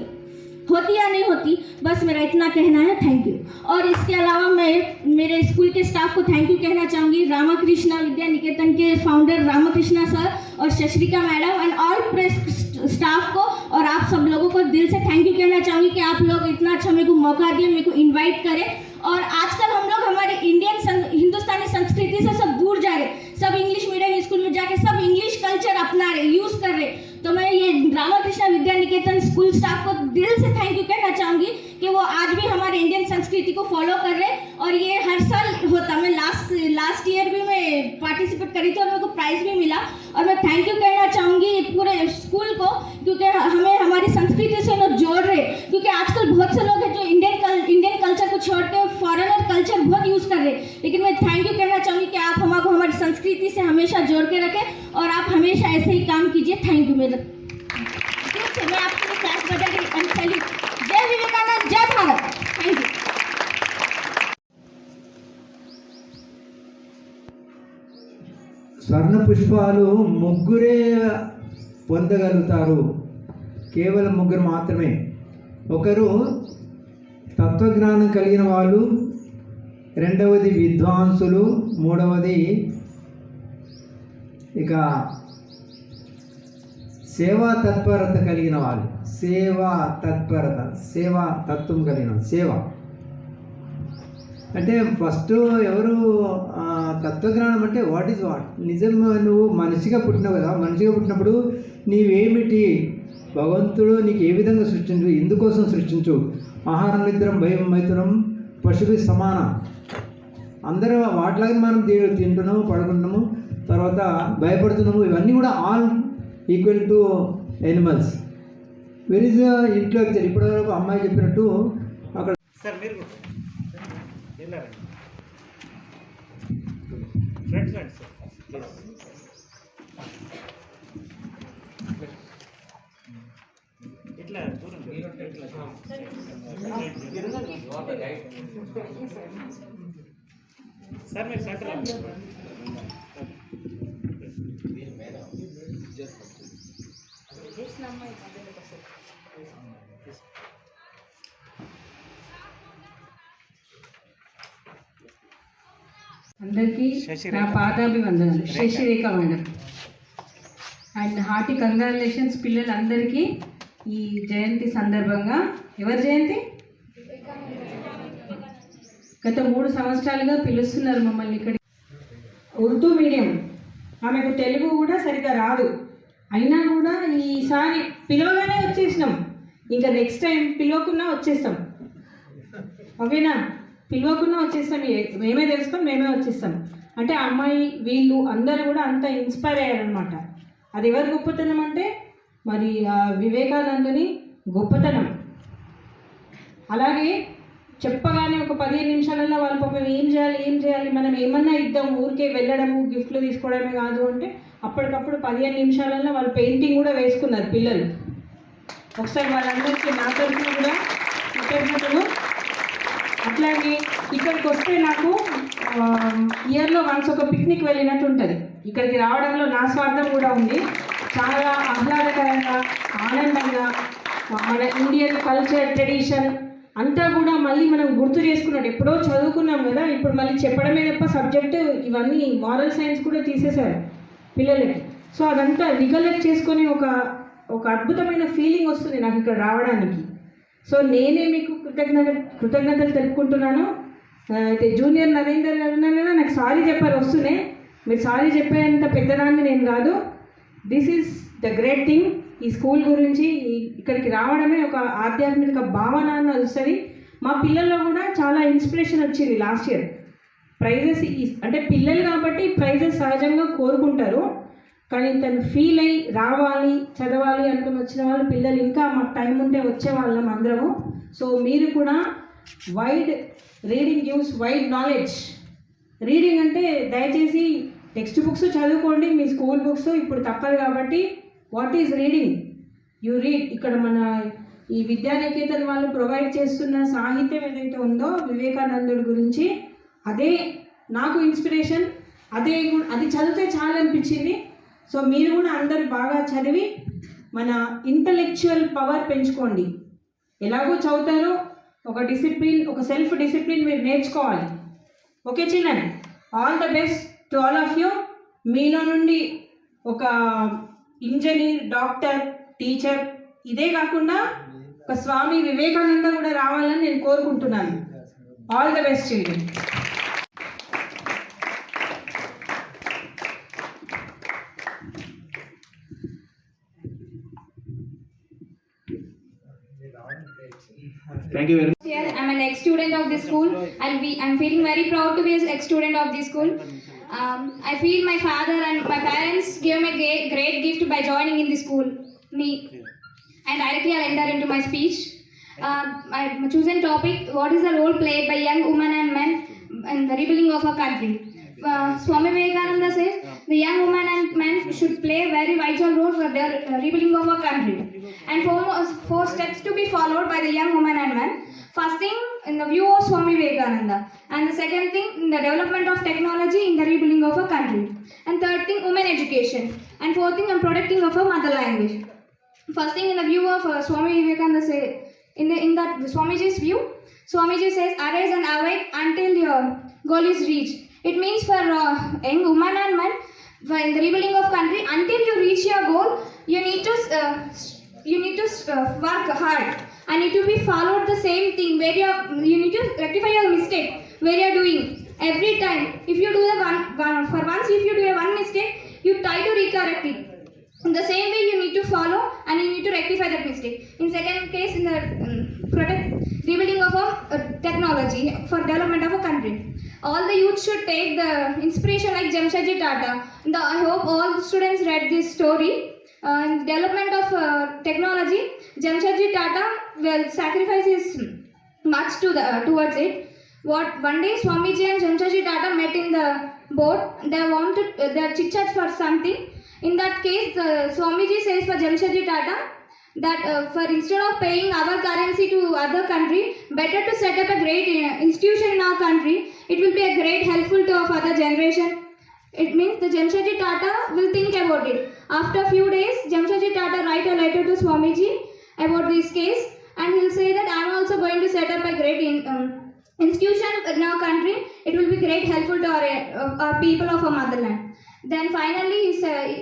या नहीं होती। बस मेरा इतना कहना है। Thank you. और इसके अलावा मैं मेरे स्कूल के स्टाफ को थैंक यू कहना चाहूँगी। रामकृष्णा विद्या निकेतन के फाउंडर रामकृष्णा सर और Shashrika madam and all press staff को और आप सब लोगों को दिल से थैंक यू कहना चाहूँगी कि आप लोग इतना अच्छा मेरे को मौका दिए, मेरे को इन्वाइट करें। और आजकल हम लोग हमारे हिंदुस्तानी संस्कृति से सब दूर जा रहे, सब इंग्लिश मीडियम स्कूल में जाके सब इंग्लिश कल्चर अपना रहे, यूज़ कर रहे। तो मैं ये रामकृष्णा विद्या निकेतन स्कूल स्टाफ को दिल से थैंक यू कहना चाहूँगी कि वो आज भी हमारे इंडियन संस्कृति को फॉलो कर रहे। और ये हर साल होता, मैं लास्ट ईयर भी मैं पार्टिसिपेट करी थी और मेरे को प्राइज़ भी मिला। और मैं थैंक यू कहना चाहूँगी पूरे स्कूल को, क्योंकि हमें हमारी संस्कृति से लोग जोड़ रहे। क्योंकि आजकल बहुत से लोग हैं जो इंडियन कल्चर को छोड़ के फॉरेनर कल्चर बहुत यूज़ कर रहे, लेकिन मैं थैंक यू कहना चाहूँगी कि आप हमको हमारी संस्कृति से हमेशा जोड़ के रखें और आप हमेशा ऐसे ही काम कीजिए। Thank you. मैं आपके लिए क्लास बजा रही। जय विवेकानंद, जय भारत। Thank you. స్వర్ణ పుష్పాలు ముగ్గురే పొందగలుగుతారు, కేవలం ముగ్గురు మాత్రమే. ఒకరు తత్వజ్ఞానం కలిగిన వాళ్ళు, రెండవది విద్వాంసులు, మూడవది ఇక సేవా తత్పరత కలిగిన వాళ్ళు. సేవా తత్పరత, సేవా తత్వం కలిగిన సేవ అంటే ఫస్ట్ ఎవరు తత్వజ్ఞానం అంటే వాట్ ఈజ్ వాట్. నిజం నువ్వు మనిషిగా పుట్టినావు కదా, మనిషిగా పుట్టినప్పుడు నీవేమిటి, భగవంతుడు నీకు ఏ విధంగా సృష్టించు, ఎందుకోసం సృష్టించు. ఆహారం నిద్రం భయం మైథునం పశువు సమానం. అందరూ వాటిలాగా మనం తింటున్నాము, పడుకుంటున్నాము, తర్వాత భయపడుతున్నాము. ఇవన్నీ కూడా all equal to animals. Where is intellectual. ఇప్పటివరకు అమ్మాయి చెప్పినట్టు అక్కడ సార్ మీరు ఫ్రెండ్స్ సార్ ఇట్లా దూరం సార్ మీరు సెంటర్ అందరికీ నా పాదాభివందనాలు. Shashirekha madam and hearty congratulations పిల్లలందరికీ ఈ జయంతి సందర్భంగా. ఎవరి జయంతి? గత 3 సంవత్సరాలుగా పిలుస్తున్నారు మమ్మల్ని ఇక్కడ. ఉర్దూ మీడియం, ఆమెకు తెలుగు కూడా సరిగా రాదు, అయినా కూడా ఈసారి పిలవగానే వచ్చేసినాం. ఇంకా నెక్స్ట్ టైం పిలవకున్నా వచ్చేస్తాం, ఓకేనా? పిలవకుండా వచ్చేస్తాం, మేమే తెలుసుకొని మేమే వచ్చేస్తాం. అంటే అమ్మాయి వీళ్ళు అందరూ కూడా అంత ఇన్స్పైర్ అయ్యారనమాట. అది ఎవరి గొప్పతనం అంటే మరి వివేకానందుని గొప్పతనం. అలాగే చెప్పగానే ఒక 15 నిమిషాలలో వాళ్ళ పాపం ఏం చేయాలి మనం ఏమన్నా ఇద్దాం, ఊరికే వెళ్ళడము గిఫ్ట్లు తీసుకోవడమే కాదు అంటే అప్పటికప్పుడు 15 నిమిషాలలో వాళ్ళు పెయింటింగ్ కూడా వేసుకున్నారు పిల్లలు. ఒకసారి వాళ్ళందరికీ నా తరఫున కూడా కృతజ్ఞతలు. అట్లాగే ఇక్కడికి వస్తే నాకు ఇయర్లో వన్స్ ఒక పిక్నిక్ వెళ్ళినట్టు ఉంటుంది. ఇక్కడికి రావడంలో నా స్వార్థం కూడా ఉంది. చాలా ఆహ్లాదకరంగా, ఆనందంగా మన ఇండియన్ కల్చర్, ట్రెడిషన్ అంతా కూడా మళ్ళీ మనం గుర్తు చేసుకున్నట్టు. ఎప్పుడో చదువుకున్నాం కదా, ఇప్పుడు మళ్ళీ చెప్పడమే తప్ప సబ్జెక్టు ఇవన్నీ మారల్ సైన్స్ కూడా తీసేశారు పిల్లలకి. సో అదంతా రికలెక్ట్ చేసుకొని ఒక అద్భుతమైన ఫీలింగ్ వస్తుంది నాకు ఇక్కడ రావడానికి. సో నేనే మీకు కృతజ్ఞతలు తెలుపుకుంటున్నాను. అయితే జూనియర్ నరేందర్ గారు ఉన్నారు కదా, నాకు సారీ చెప్పారు వస్తూనే. మీరు సారీ చెప్పేంత పెద్దదాన్ని నేను కాదు. This is the great thing. ఈ స్కూల్ గురించి ఇక్కడికి రావడమే ఒక ఆధ్యాత్మిక భావన అన్నది వస్తుంది. మా పిల్లల్లో కూడా చాలా ఇన్స్పిరేషన్ వచ్చింది లాస్ట్ ఇయర్. ప్రైజెస్ అంటే పిల్లలు కాబట్టి ప్రైజెస్ సహజంగా కోరుకుంటారు, కానీ తను ఫీల్ అయ్యి రావాలి చదవాలి అనుకుని వచ్చిన వాళ్ళు పిల్లలు ఇంకా మాకు టైం ఉంటే వచ్చే వాళ్ళం అందరము. సో మీరు కూడా wide reading gives wide knowledge. Reading అంటే దయచేసి టెక్స్ట్ బుక్స్ చదువుకోండి, మీ స్కూల్ బుక్స్ ఇప్పుడు తప్పదు కాబట్టి what is reading, you read. ఇక్కడ మన ఈ విద్యానికేతన్ వాళ్ళు ప్రొవైడ్ చేస్తున్న సాహిత్యం ఏదైతే ఉందో వివేకానందుడి గురించి, అదే నాకు ఇన్స్పిరేషన్. అది చదివితే చాలా అనిపించింది. సో మీరు కూడా అందరు బాగా చదివి మన ఇంటలెక్చువల్ పవర్ పెంచుకోండి. ఎలాగో చదువుతారో ఒక డిసిప్లిన్, ఒక సెల్ఫ్ డిసిప్లిన్ మీరు నేర్చుకోవాలి. Okay children, all the best to all of you. మీలో నుండి ఒక ఇంజనీర్, డాక్టర్, టీచర్, ఇదే కాకుండా ఒక స్వామి వివేకానంద కూడా రావాలని నేను కోరుకుంటున్నాను. All the best children. Thank you very much. Here, I'm an ex-student of this school. I'm feeling very proud to be an ex-student of this school. I feel my father and my parents gave me a great gift by joining in this school. And directly I'll enter into my speech. My chosen topic: what is the role played by young women and men in the rebuilding of our country? Swami Vivekananda says the young women and men should play a very vital role for the rebuilding of our country. And four steps to be followed by the young women and men. First thing, in the view of Swami Vivekananda. And the second thing, in the development of technology in the rebuilding of our country. And third thing, women education. And fourth thing, protecting of our mother language. First thing, in the view of Swami Vivekananda say, in that Swamiji's view, Swamiji says, arise and awake until your goal is reached. It means for young women and men, in the rebuilding of country, until you reach your goal, you need to work hard, and it will be followed the same thing where you need to rectify your mistake where you are doing every time. If you do if you do one mistake, you try to recorrect it. In the same way, you need to follow and you need to rectify that mistake. In second case, in the rebuilding of a technology for development of a country. All the youth should take the inspiration like Jamshedji Tata. I hope all students read this story. In the development of technology, Jamshedji Tata will sacrifice his much towards it. One day Swamiji and Jamshedji Tata met in the boat. They wanted their chit-chat for something. In that case, Swamiji says for Jamshedji Tata that for instead of paying our currency to other country, better to set up a great institution in our country. It will be a great helpful to our further generation. It means the Jamshedji Tata will think about it. After a few days, Jamshedji Tata write a letter to Swamiji about this case, and he'll say that I'm also going to set up a great institution in our country. It will be great helpful to our people of our motherland. Then finally,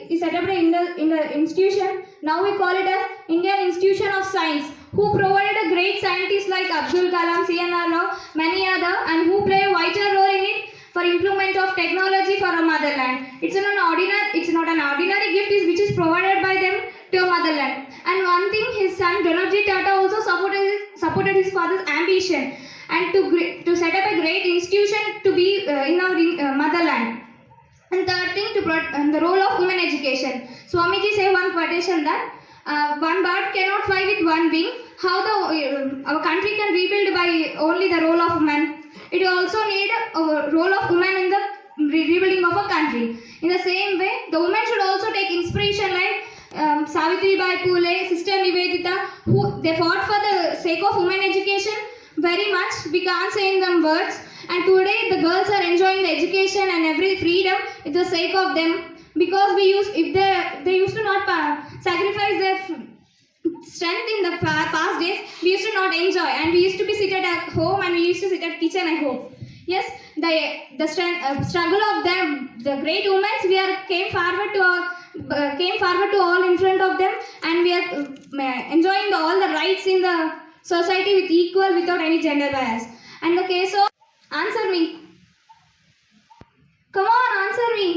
he set up in the institution. Now we call it as Indian Institution of Science, who provided a great scientists like Abdul Kalam, C.N.R. Rao, many other, and who play a vital role in it for improvement of technology for our motherland. It's not an ordinary gift which is provided by them to our motherland. And one thing, his son Donaldji Tata also supported his father's ambition and to set up a great institution to be in our motherland. And third thing, the role of women education. Swamiji say one quotation that one bird cannot fly with one wing. How our country can rebuild by only the role of man. It also need a role of women in the rebuilding of a country. In the same way, the women should also take inspiration like Savitribai Phule, Sister Nivedita, who they fought for the sake of women education very much. We can't say in them words. And today the girls are enjoying the education and every freedom with the sake of them, because they used to not sacrifice their strength in the past days. We used to not enjoy, and we used to be seated at home, and we used to sit at kitchen at home. Yes, the struggle of them, the great women, came forward to all in front of them, and we are enjoying all the rights in the society with equal without any gender bias. And the case of Answer me. Come on, answer me.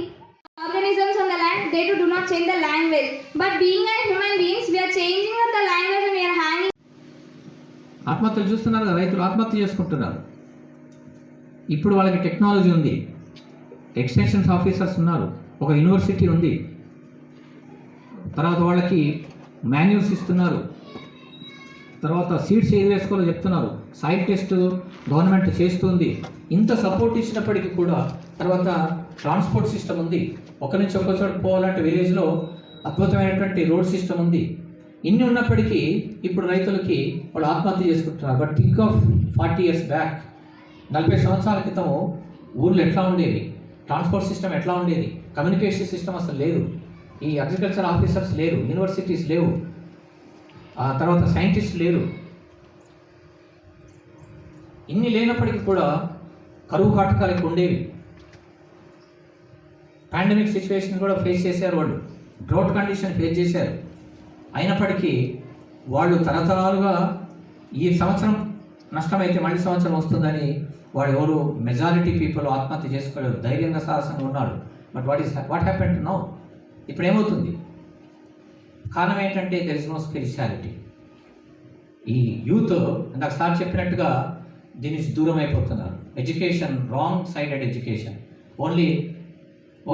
Organisms on the land, they too do not change the language. But being as human beings, we are changing the language and we are hanging. ఆత్మహత్యలు చూస్తున్నారు కదా, రైతులు ఆత్మహత్య చేసుకుంటున్నారు. ఇప్పుడు వాళ్ళకి technology ఉంది, extensions officers ఉన్నారు, ఒక యూనివర్సిటీ ఉంది, తర్వాత వాళ్ళకి మాన్యూల్స్ ఇస్తున్నారు, తర్వాత సీడ్స్ ఏది వేసుకోవాలో చెప్తున్నారు, సాయిల్ టెస్ట్ గవర్నమెంట్ చేస్తుంది. ఇంత సపోర్ట్ ఇచ్చినప్పటికీ కూడా తర్వాత ట్రాన్స్పోర్ట్ సిస్టమ్ ఉంది, ఒక నుంచి ఒక చోట పోవాలంటే విలేజ్లో అద్భుతమైనటువంటి రోడ్ సిస్టమ్ ఉంది. ఇన్ని ఉన్నప్పటికీ ఇప్పుడు రైతులకి వాళ్ళు ఆత్మహత్య చేసుకుంటున్నారు. But think of 40 years back, 40 సంవత్సరాల క్రితం ఊర్లు ఎట్లా ఉండేవి, ట్రాన్స్పోర్ట్ సిస్టమ్ ఎట్లా ఉండేది, కమ్యూనికేషన్ సిస్టమ్ అసలు లేదు, ఈ అగ్రికల్చర్ ఆఫీసర్స్ లేరు, యూనివర్సిటీస్ లేవు, ఆ తర్వాత సైంటిస్ట్ లేరు. ఇన్ని లేనప్పటికీ కూడా కరువు కాటకాలకి ఉండేవి. పాండమిక్ సిచ్యువేషన్ కూడా ఫేస్ చేశారు వాళ్ళు, డ్రౌట్ కండిషన్ ఫేస్ చేశారు. అయినప్పటికీ వాళ్ళు తరతరాలుగా ఈ సంవత్సరం నష్టమైతే మళ్ళీ సంవత్సరం వస్తుందని వాడు ఎవరు మెజారిటీ పీపుల్ ఆత్మహత్య చేసుకోలేరు, ధైర్యంగా సాహసంగా ఉన్నాడు. But what happened now? ఇప్పుడు ఏమవుతుంది? కారణం ఏంటంటే దెర్ ఇస్ నో స్పిరిచువాలిటీ. ఈ యూత్ ఇందాక సార్ చెప్పినట్టుగా దీని నుంచి దూరం అయిపోతున్నారు. Education, wrong sided education,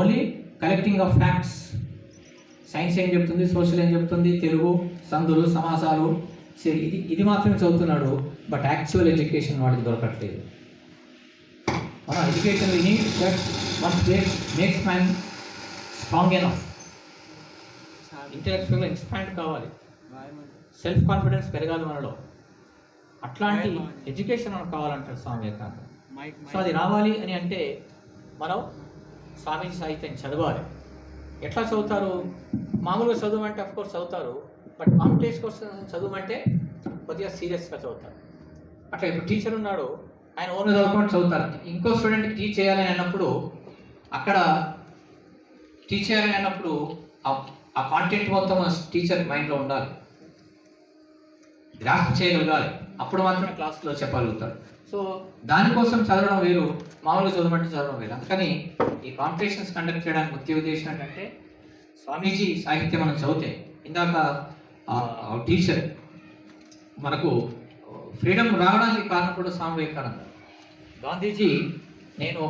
only collecting of facts. Science ఏం చెప్తుంది, సోషల్ ఏం చెప్తుంది, తెలుగు, సందులు, సమాసాలు, ఇది మాత్రమే చదువుతున్నాడు. బట్ యాక్చువల్ ఎడ్యుకేషన్ వాడికి దొరకట్లేదు. మన education makes man strong enough, ఇంటెలెక్చువల్గా ఎక్స్పాండ్ కావాలి, సెల్ఫ్ కాన్ఫిడెన్స్ పెరగాలి మనలో. అట్లాంటి ఎడ్యుకేషన్ మనకు కావాలంటారు స్వామి వివేకానంద. సో అది రావాలి అని అంటే మనం స్వామీజీ సాహిత్యం చదవాలి. ఎట్లా చదువుతారు? మామూలుగా చదువుమంటే అఫ్కోర్స్ చదువుతారు, బట్ కాంపిటీషన్ కోసం చదువుమంటే కొద్దిగా సీరియస్గా చదువుతారు. అట్లా ఇప్పుడు టీచర్ ఉన్నాడు, ఆయన ఓన్గా చదువుకుంటూ చదువుతారు. ఇంకో స్టూడెంట్కి టీచ్ చేయాలని అన్నప్పుడు అక్కడ టీచ్ చేయాలని అన్నప్పుడు ఆ కాంటెంట్ మొత్తం టీచర్ మైండ్లో ఉండాలి, గ్రాస్ప్ చేయగలగాలి, అప్పుడు మాత్రమే క్లాస్లో చెప్పగలుగుతారు. సో దానికోసం చదవడం వేరు, మామూలుగా చదవమంటే చదవడం వేరు. అందుకని ఈ కాంపిటీషన్స్ కండక్ట్ చేయడానికి ముఖ్య ఉద్దేశం ఏంటంటే స్వామీజీ సాహిత్యం మనం చదివితే, ఇందాక టీచర్ మనకు ఫ్రీడమ్ రావడానికి కారణం కూడా స్వామి వివేకానంద. గాంధీజీ నేను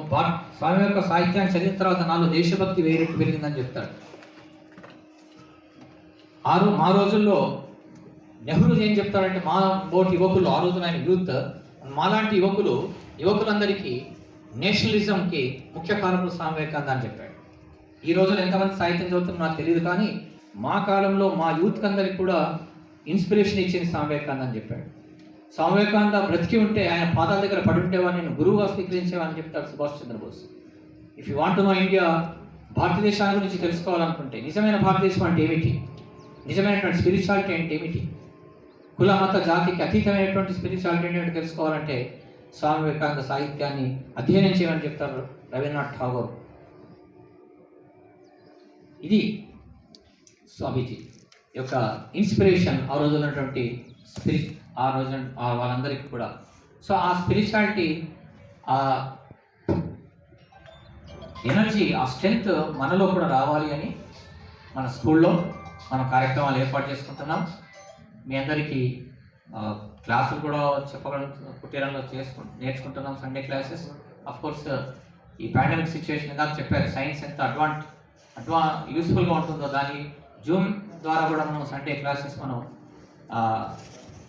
స్వామి యొక్క సాహిత్యాన్ని చదివిన తర్వాత నాలో దేశభక్తి వేరెట్టు పెరిగిందని చెప్తాడు. మా రోజుల్లో నెహ్రూ ఏం చెప్తాడంటే, మా బోటి యువకులు, ఆ రోజున ఆయన యూత్, మాలాంటి యువకులందరికీ నేషనలిజంకి ముఖ్య కారణం స్వామి వివేకానంద అని చెప్పాడు. ఈ రోజున ఎంతమంది సాహిత్యం చదువుతుందో నాకు తెలియదు, కానీ మా కాలంలో మా యూత్కి అందరికి కూడా ఇన్స్పిరేషన్ ఇచ్చింది స్వామి వివేకానంద అని చెప్పాడు. స్వామి వివేకానంద బ్రతికి ఉంటే ఆయన పాదాల దగ్గర పడి ఉంటేవాడిని, నేను గురువుగా స్వీకరించేవాడిని చెప్తాడు Subhash Chandrabose. If you want to know India, భారతదేశాల గురించి తెలుసుకోవాలనుకుంటే నిజమైన భారతదేశం అంటే ఏమిటి, నిజమైనటువంటి స్పిరిచువాలిటీ అంటే ఏమిటి, కుల మత జాతికి అతీతమైనటువంటి స్పిరిచువాలిటీ ఏంటంటే తెలుసుకోవాలంటే స్వామి వివేకానంద సాహిత్యాన్ని అధ్యయనం చేయమని చెప్తారు రవీంద్రనాథ్ ఠాగూర్. ఇది స్వామీజీ యొక్క ఇన్స్పిరేషన్ ఆ రోజు ఉన్నటువంటి ఆ రోజు వాళ్ళందరికీ కూడా. సో ఆ స్పిరిచువాలిటీ, ఆ ఎనర్జీ, ఆ స్ట్రెంగ్త్ మనలో కూడా రావాలి అని మన స్కూల్లో మనం కార్యక్రమాలు ఏర్పాటు చేసుకుంటున్నాం. మీ అందరికీ క్లాసులు కూడా కుటీరంలో నేర్చుకుంటున్నాం, సండే క్లాసెస్. అఫ్కోర్స్ ఈ పాండమిక్ సిచ్యువేషన్ ఇందాక చెప్పారు, సైన్స్ ఎంత యూస్ఫుల్గా ఉంటుందో దాని జూమ్ ద్వారా కూడా మనం సండే క్లాసెస్ మనం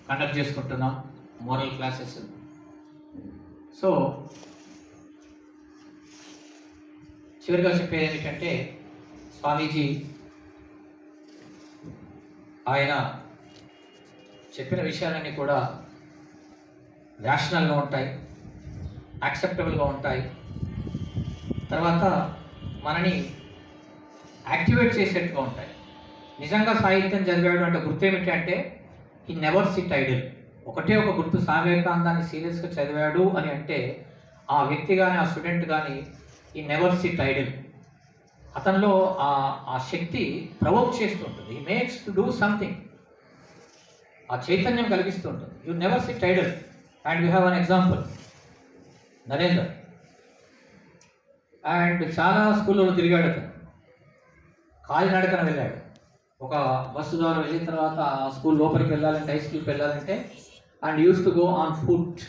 కండక్ట్ చేసుకుంటున్నాం, మోరల్ క్లాసెస్. సో చివరిగా చెప్పేది ఏమిటంటే, స్వామీజీ ఆయన చెప్పిన విషయాలన్నీ కూడా ర్యాషనల్గా ఉంటాయి, యాక్సెప్టబుల్గా ఉంటాయి, తర్వాత మనని యాక్టివేట్ చేసేట్టుగా ఉంటాయి. నిజంగా సాహిత్యం చదివాడు అంటే గుర్తు ఏమిటి అంటే, ఈ నెవర్ సిట్ ఐడిల్. ఒకటే ఒక గుర్తు, స్వామి వివేకానందాన్ని సీరియస్గా చదివాడు అని అంటే ఆ వ్యక్తి కానీ ఆ స్టూడెంట్ కానీ ఈ నెవర్ సిట్ ఐడిల్. అతనిలో ఆ శక్తి ప్రవోక్ చేస్తుంటుంది, ఈ మేక్స్ టు డూ సంథింగ్, ఆ చైతన్యం కలిగిస్తుంటుంది. You never sit idle. And we have an example. Narender. And చాలా స్కూళ్ళలో తిరిగాడు అతను, కాలినడకన వెళ్ళాడు. ఒక బస్సు ద్వారా వెళ్ళిన తర్వాత ఆ స్కూల్ లోపలికి వెళ్ళాలంటే, హై స్కూల్కి వెళ్ళాలంటే and use to go on foot,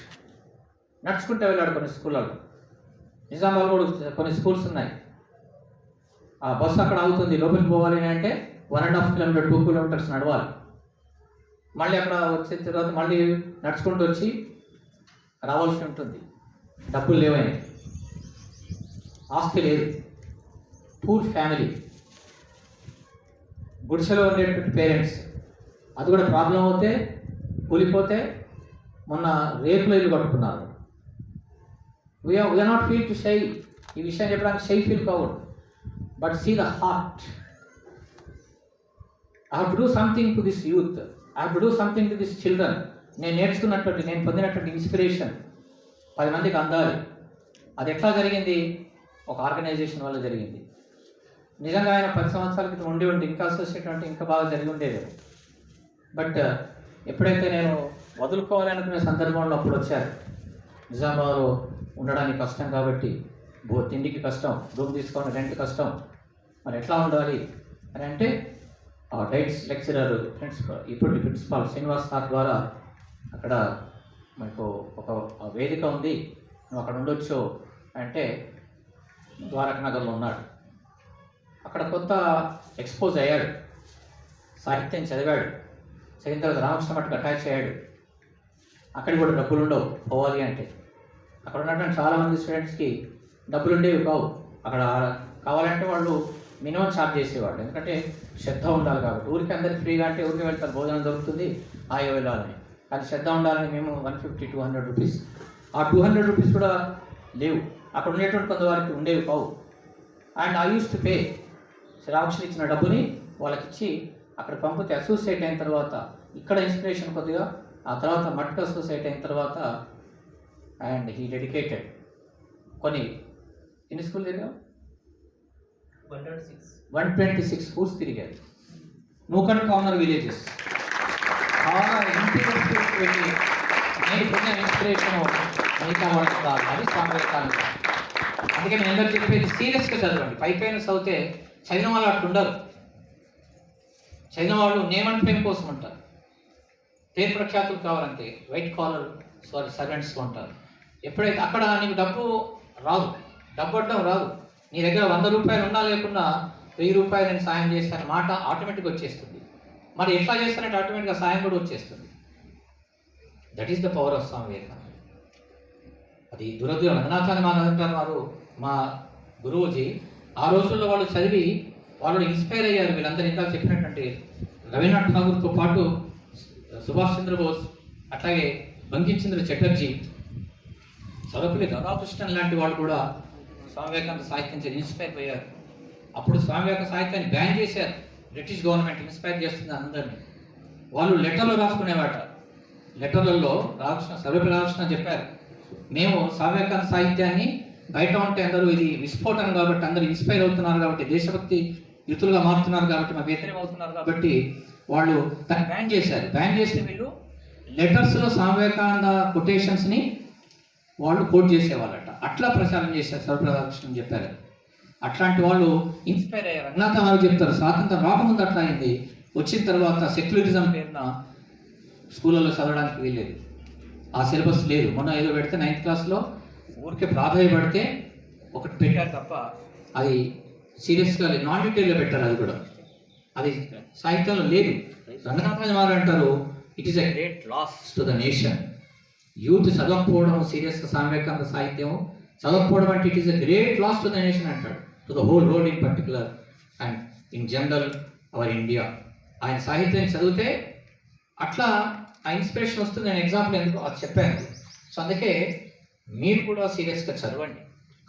నడుచుకుంటూ వెళ్ళాడు కొన్ని స్కూళ్ళలో. నిజామాబాద్ కూడా కొన్ని స్కూల్స్ ఉన్నాయి. ఆ బస్సు అక్కడ అవుతుంది, లోపలికి పోవాలి అంటే 1.5 కిలోమీటర్ 2 కిలోమీటర్స్ నడవాలి. మళ్ళీ అక్కడ వచ్చిన తర్వాత మళ్ళీ నడుచుకుంటూ వచ్చి రావాల్సి ఉంటుంది. డబ్బులు లేవని, ఆస్తి లేదు, పూర్ ఫ్యామిలీ, గుడిసెలో ఉండేటువంటి పేరెంట్స్. అది కూడా ప్రాబ్లం అవుతే కూలిపోతే మొన్న రేపులో ఇల్లు కట్టుకున్నారు. We are not feel to shy, ఈ విషయం చెప్పడానికి షై ఫీల్ కావద్దు. But see the heart. I have to do something to this youth, I have to do something to this children. నేను నేర్చుకున్నటువంటి, నేను పొందినటువంటి ఇన్స్పిరేషన్ 10 మందికి అందాలి. అది ఎట్లా జరిగింది? ఒక ఆర్గనైజేషన్ వల్ల జరిగింది. నిజంగా ఆయన 10 సంవత్సరాల క్రితం ఉండి ఇంకా అసోసియేట్ అంటే ఇంకా బాగా జరిగి ఉండేది. బట్ ఎప్పుడైతే నేను వదులుకోవాలనుకునే సందర్భంలో అప్పుడు వచ్చారు. నిజామాబాద్లో ఉండడానికి కష్టం కాబట్టి, తిండికి కష్టం, రూమ్ తీసుకోవడం రెంట్ కష్టం, మరి ఎట్లా ఉండాలి అని అంటే ఆ డైట్స్ లెక్చరర్ ఇప్పుడు ప్రిన్సిపాల్ శ్రీనివాస్ సార్ ద్వారా అక్కడ మనకు ఒక వేదిక ఉంది, నువ్వు అక్కడ ఉండొచ్చు అంటే ద్వారకా నగర్లో ఉన్నాడు. అక్కడ కొత్త ఎక్స్పోజ్ అయ్యాడు, సాహిత్యం చదివాడు, చదివిన తర్వాత రామకృష్ణ మఠకు అటాచ్ అయ్యాడు. అక్కడికి కూడా డబ్బులు ఉండవు పోవాలి అంటే. అక్కడ ఉన్నటువంటి చాలామంది స్టూడెంట్స్కి డబ్బులు ఉండేవి కావు. అక్కడ కావాలంటే వాళ్ళు మినిమం ఛార్జ్ చేసేవాళ్ళు, ఎందుకంటే శ్రద్ధ ఉండాలి కాబట్టి. ఊరికి అందరికి ఫ్రీగా అంటే ఊరికి వెళ్తారు, భోజనం దొరుకుతుంది, హాయిగా వెళ్ళాలని. కానీ శ్రద్ధ ఉండాలని మేము 150-200 రూపీస్, ఆ 200 రూపీస్ కూడా లేవు. అక్కడ ఉండేటువంటి కొంతవారికి ఉండేవి కావు. And I use to pay. Sri Ramakrishna ఇచ్చిన డబ్బుని వాళ్ళకి ఇచ్చి అక్కడ పంపితే అసోసియేట్ అయిన తర్వాత ఇక్కడ ఇన్స్పిరేషన్ కొద్దిగా, ఆ తర్వాత మట్క అసోసియేట్ అయిన తర్వాత అండ్ హీ డెడికేటెడ్ కొన్ని ఎన్ని స్కూల్ తిరిగావు? 126 స్కూల్స్ తిరిగారు. నూకన్ కార్నర్ విలేజెస్, చాలా ఇంటికి వెళ్ళి నేను పొందిన ఇన్స్పిరేషన్ మిగతా వాళ్ళకి కాదు, అది స్వామి వివేకానంద. అందుకే నేను అందరూ చెప్పేది సీరియస్గా చదవండి. పైపైన చదివితే చదివిన వాళ్ళు అట్లా ఉండరు. చదివిన వాళ్ళు నేమ్ అండ్ ఫేమ్ కోసం ఉంటారు, పేరు ప్రఖ్యాతులు కావాలంటే వైట్ కాలర్ సర్వెంట్స్గా ఉంటారు. ఎప్పుడైతే అక్కడ నీకు డబ్బు రాదు, డబ్బు అడ్డం రాదు. నీ దగ్గర 100 రూపాయలు ఉన్నా లేకున్నా 1000 రూపాయలు నేను సాయం చేస్తాను మాట ఆటోమేటిక్గా వచ్చేస్తుంది. మరి ఎట్లా చేస్తానంటే ఆటోమేటిక్గా సాయం కూడా వచ్చేస్తుంది. That is the power of Swami Vivekananda. అది దురదృష్టం. రంగనాథాన్ని అంటారు మా గురువుజీ, ఆ రోజుల్లో వాళ్ళు చదివి వాళ్ళు ఇన్స్పైర్ అయ్యారు. వీళ్ళందరూ ఇంకా చెప్పినటువంటి రవీంద్రనాథ్ ఠాగూర్తో పాటు సుభాష్ చంద్రబోస్, అట్లాగే బంకించంద్ర చటర్జీ, సర్వపల్లి రాధాకృష్ణన్ లాంటి వాళ్ళు కూడా స్వామి వివేకానంద సాహిత్యం చేసి ఇన్స్పైర్ అయ్యారు. అప్పుడు స్వామి వివేకానంద సాహిత్యాన్ని బ్యాన్ చేశారు. బ్రిటిష్ గవర్నమెంట్ ఇన్స్పైర్ చేస్తుంది అందరినీ. వాళ్ళు లెటర్లు రాసుకునేవాట. లెటర్లలో సర్వపల్లి రాధాకృష్ణ చెప్పారు, మేము స్వామి వివేకానంద సాహిత్యాన్ని బయట ఉంటే అందరూ ఇది విస్ఫోటనం కాబట్టి, అందరూ ఇన్స్పైర్ అవుతున్నారు కాబట్టి, దేశభక్తి యుతులుగా మారుతున్నారు కాబట్టి, మా వ్యతిరేకం అవుతున్నారు కాబట్టి వాళ్ళు దాన్ని బ్యాన్ చేశారు. బ్యాన్ చేస్తే వీళ్ళు లెటర్స్లో స్వామి వివేకానంద కొటేషన్స్ని వాళ్ళు కోట్ చేసేవాళ్ళట. అట్లా ప్రచారం చేశారు సర్వపల్లి రాధాకృష్ణన్ చెప్పారు. అట్లాంటి వాళ్ళు ఇన్స్పైర్ అయ్యారు. రంగనాథ వాళ్ళు చెప్తారు, స్వాతంత్రం రాకముందు అట్లా అయింది, వచ్చిన తర్వాత సెక్యులరిజం పేరున స్కూళ్ళలో చదవడానికి వీల్లేదు, ఆ సిలబస్ లేదు. మొన్న ఏదో పెడితే 9th క్లాస్లో ఊరికే ప్రాధాన్యపడితే ఒకటి పెట్టారు తప్ప అది సీరియస్గా లేదు, నాన్ డీటెయిల్గా పెట్టారు. అది కూడా అది సాహిత్యంలో లేదు. రంగనాథరాజు వారు అంటారు, it is a great loss to the nation. Youth చదవకపోవడం సీరియస్గా స్వామి వివేకానంద సాహిత్యం చదవకపోవడం అంటే it is a great loss to the nation అంటాడు, to the whole world in particular and in general our India. ఆయన సాహిత్యం చదివితే అట్లా ఆ ఇన్స్పిరేషన్ వస్తుంది. నేను ఎగ్జాంపుల్ ఎందుకు అది చెప్పాను. సో అందుకే మీరు కూడా సీరియస్గా చదవండి.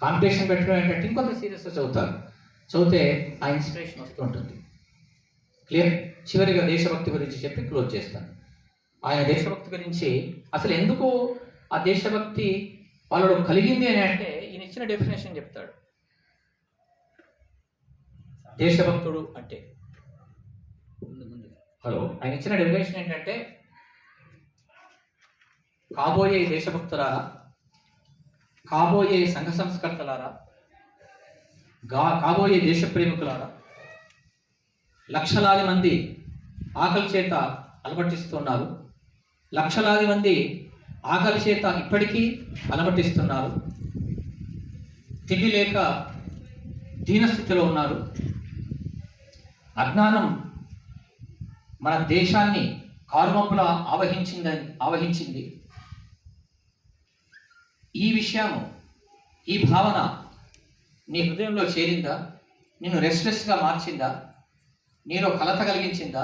కాంపిటీషన్ పెట్టడం ఏంటంటే ఇంకొంత సీరియస్గా చదువుతారు, చదివితే ఆ ఇన్స్పిరేషన్ వస్తుంటుంది. క్లియర్. చివరిగా దేశభక్తి గురించి చెప్పి క్లోజ్ చేస్తాను. ఆయన దేశభక్తి గురించి అసలు ఎందుకు ఆ దేశభక్తి వాళ్ళలో కలిగింది అని అంటే ఈయన ఇచ్చిన డెఫినేషన్ చెప్తాడు. దేశభక్తుడు అంటే ఆయన ఇచ్చిన డెఫినేషన్ ఏంటంటే, కాబోయే దేశభక్తులారా, కాబోయే సంఘ సంస్కర్తలారా, కాబోయే దేశ ప్రేమికులారా, లక్షలాది మంది ఆకలి చేత అలమటిస్తున్నారు. లక్షలాది మంది ఆకలి చేత ఇప్పటికీ అలమటిస్తున్నారు. తిండి లేక దీనస్థితిలో ఉన్నారు. అజ్ఞానం మన దేశాన్ని కారుమబ్బులా ఆవహించింది. ఈ విషయము, ఈ భావన నీ హృదయంలో చేరిందా? నిన్ను రెస్ట్లెస్గా మార్చిందా? నీలో కలత కలిగించిందా?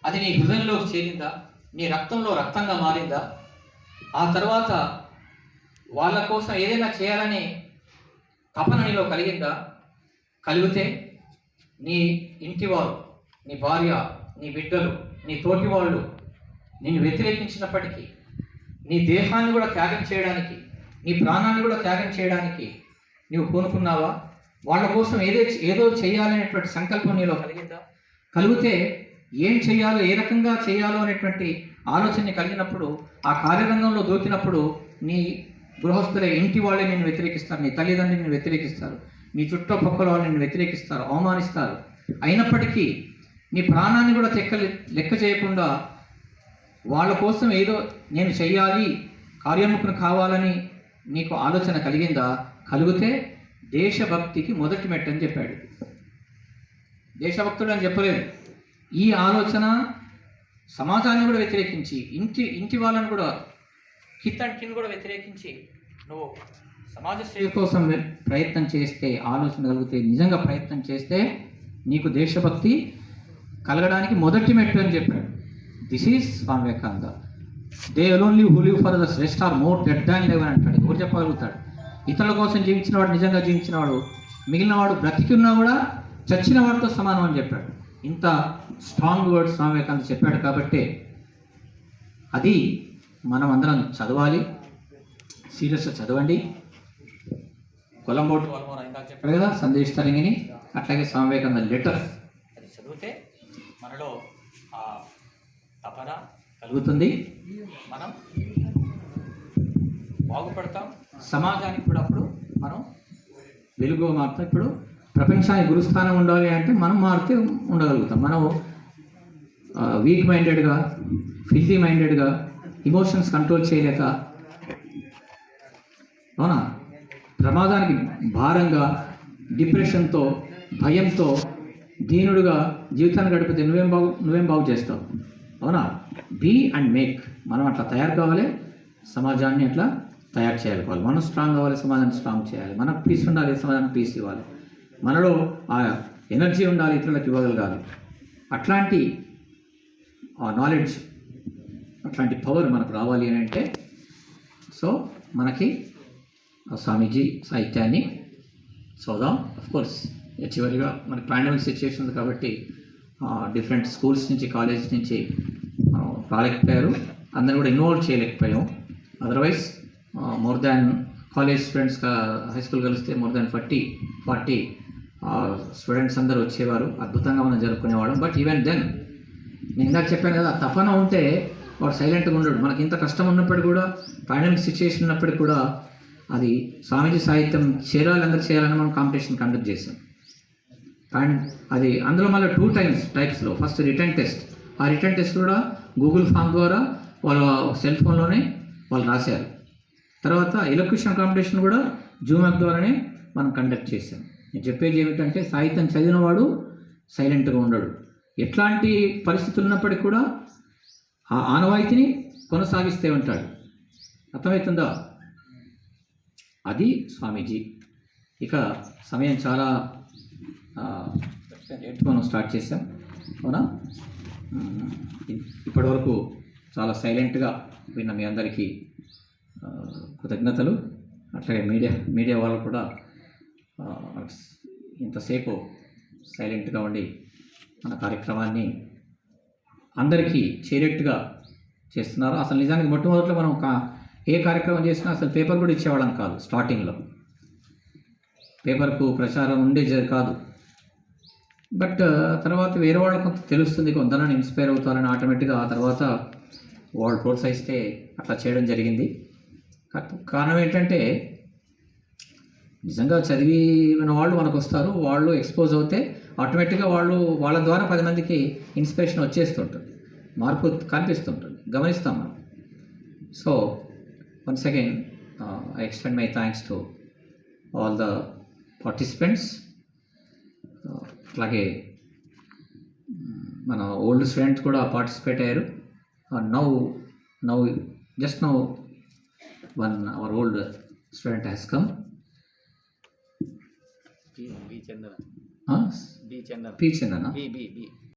అది నీ హృదయంలోకి చేరిందా? నీ రక్తంలో రక్తంగా మారిందా? ఆ తర్వాత వాళ్ళ కోసం ఏదైనా చేయాలని తపన నీలో కలిగిందా? కలిగితే నీ ఇంటివారు, నీ భార్య, నీ బిడ్డలు, నీ తోటి వాళ్ళు నిన్ను వ్యతిరేకించినప్పటికీ నీ దేహాన్ని కూడా త్యాగం చేయడానికి, నీ ప్రాణాన్ని కూడా త్యాగం చేయడానికి నీవు పూనుకున్నావా? వాళ్ళ కోసం ఏదో చేయాలనేటువంటి సంకల్పం నీలో కలిగిందా? కలిగితే ఏం చేయాలో, ఏ రకంగా చేయాలో అనేటువంటి ఆలోచన కలిగినప్పుడు, ఆ కార్యరంగంలో దూకినప్పుడు నీ గృహస్థులే, ఇంటి వాళ్ళే నిన్ను వ్యతిరేకిస్తారు, నీ తల్లిదండ్రులు నిన్ను వ్యతిరేకిస్తారు, నీ చుట్టుపక్కల వాళ్ళు నిన్ను వ్యతిరేకిస్తారు, అవమానిస్తారు. అయినప్పటికీ నీ ప్రాణాన్ని కూడా లెక్క చేయకుండా వాళ్ళ కోసం ఏదో నేను చెయ్యాలి, కార్యోన్ముఖుని కావాలని నీకు ఆలోచన కలిగిందా? కలిగితే దేశభక్తికి మొదటి మెట్టు అని చెప్పాడు. దేశభక్తుడు అని చెప్పలేదు. ఈ ఆలోచన సమాజాన్ని కూడా వ్యతిరేకించి, ఇంటి వాళ్ళని కూడా కింద కూడా వ్యతిరేకించి నువ్వు సమాజ సేవ కోసం ప్రయత్నం చేస్తే, ఆలోచన కలిగితే, నిజంగా ప్రయత్నం చేస్తే నీకు దేశభక్తి కలగడానికి మొదటి మెట్టు అని చెప్పాడు. This is Swami Vivekananda. They only who live for the rest are more dead than live అని అంటాడు. ఎవరు చెప్పగలుగుతాడు? ఇతరుల కోసం జీవించిన వాడు, నిజంగా జీవించిన వాడు, మిగిలిన వాడు బ్రతికి ఉన్నా కూడా చచ్చిన వాడితో సమానం అని చెప్పాడు. ఇంత స్ట్రాంగ్ వర్డ్ స్వామి వివేకానంద చెప్పాడు. కాబట్టి అది మనం అందరం చదవాలి, సీరియస్గా చదవండి. కొలంబోటు వల్మోరా ఇందాక చెప్పాడు కదా, సందేశ్ తరంగిణి, అట్లాగే స్వామి వివేకానంద లెటర్, అది చదివితే మనలో ఆ తపన కలుగుతుంది, మనం బాగుపడతాం, సమాజానికి కూడా అప్పుడు మనం వెలుగుగా మారుతాం. ఇప్పుడు ప్రపంచానికి గురుస్థానం ఉండాలి అంటే మనం మారితే ఉండగలుగుతాం. మనం వీక్ మైండెడ్గా, ఫిల్తీ మైండెడ్గా, ఇమోషన్స్ కంట్రోల్ చేయలేక, అవునా, ప్రమాదానికి భారంగా, డిప్రెషన్తో, భయంతో, దీనుడుగా జీవితాన్ని గడిపితే నువ్వేం బాగు చేస్తావు? అవునా? Be and make. మనం అట్లా తయారు కావాలి, సమాజాన్ని అట్లా తయారు చేయాలి. మనం స్ట్రాంగ్ కావాలి, సమాజాన్ని స్ట్రాంగ్ చేయాలి. మనకు పీస్ ఉండాలి, సమాజానికి పీస్ ఇవ్వాలి. మనలో ఆ ఎనర్జీ ఉండాలి, ఇతరులకు ఇవ్వగలగాలి. అట్లాంటి నాలెడ్జ్, అట్లాంటి పవర్ మనకు రావాలి అని అంటే, సో మనకి స్వామీజీ సాహిత్యాన్ని చదువుదాం. అఫ్కోర్స్ చివరిగా మనకి పాండమిక్ సిచ్యువేషన్ ఉంది కాబట్టి డిఫరెంట్ స్కూల్స్ నుంచి, కాలేజ్ నుంచి రాలేకపోయారు, అందరిని కూడా ఇన్వాల్వ్ చేయలేకపోయాం. Otherwise more than college students, high school కలిస్తే మోర్ దాన్ 40 స్టూడెంట్స్ అందరూ వచ్చేవారు. అద్భుతంగా మనం జరుపుకునేవాళ్ళం. బట్ ఈవెన్ దెన్ నేను ఇందాక చెప్పాను కదా, తపన ఉంటే వాడు సైలెంట్గా ఉండడు. మనకి ఇంత కష్టం ఉన్నప్పటికీ కూడా, పాండమిక్ సిచ్యువేషన్ ఉన్నప్పటికీ కూడా, అది స్వామీజీ సాహిత్యం చేరాలి, అందరూ చేయాలని మనం కాంపిటీషన్ కండక్ట్ చేసాం. అండ్ అది అందులో మళ్ళీ 2 టైప్స్లో, ఫస్ట్ రిటర్న్ టెస్ట్. ఆ రిటర్న్ టెస్ట్ కూడా గూగుల్ ఫామ్ ద్వారా వాళ్ళ సెల్ ఫోన్లోనే వాళ్ళు రాశారు. తర్వాత ఎలక్యూషన్ కాంపిటీషన్ కూడా జూమ్ యాప్ ద్వారానే మనం కండక్ట్ చేసాం. నేను చెప్పేది ఏమిటంటే, సాహిత్యం చదివినవాడు సైలెంట్గా ఉండడు. ఎట్లాంటి పరిస్థితులు ఉన్నప్పటికీ కూడా ఆ ఆనవాయితీని కొనసాగిస్తే ఉంటాడు. అర్థమవుతుందా? అది స్వామీజీ. ఇక సమయం చాలా మనం స్టార్ట్ చేసాం, అవునా? ఇప్పటివరకు చాలా సైలెంట్గా విన్న మీ అందరికీ కృతజ్ఞతలు. అట్లాగే మీడియా వాళ్ళు కూడా ఇంతసేపు సైలెంట్గా ఉండి మన కార్యక్రమాన్ని అందరికీ చేరేట్టుగా చేస్తున్నారు. అసలు నిజానికి మొట్టమొదట్లో మనం ఏ కార్యక్రమం చేసినా అసలు పేపర్ కూడా ఇచ్చేవాళ్ళం కాదు. స్టార్టింగ్లో పేపర్కు ప్రచారం ఉండేది కాదు. బట్ తర్వాత వేరే వాళ్ళకు కొంత తెలుస్తుంది, కొంతమంది ఇన్స్పైర్ అవుతారని ఆటోమేటిక్గా ఆ తర్వాత వాళ్ళు ప్రోత్సహిస్తే అట్లా చేయడం జరిగింది. కారణం ఏంటంటే నిజంగా చదివిన వాళ్ళు మనకు వస్తారు, వాళ్ళు ఎక్స్పోజ్ అవుతే ఆటోమేటిక్గా వాళ్ళ ద్వారా 10 మందికి ఇన్స్పిరేషన్ వచ్చేస్తుంటుంది, మార్పు కనిపిస్తుంటుంది, గమనిస్తాం మనం. So once again I extend my thanks to all the participants. అలాగే మన ఓల్డ్ స్టూడెంట్స్ కూడా పార్టిసిపేట్ అయ్యారు. Now just now our old student has come. B Chandana. Huh? B Chandana. P Chandana. B.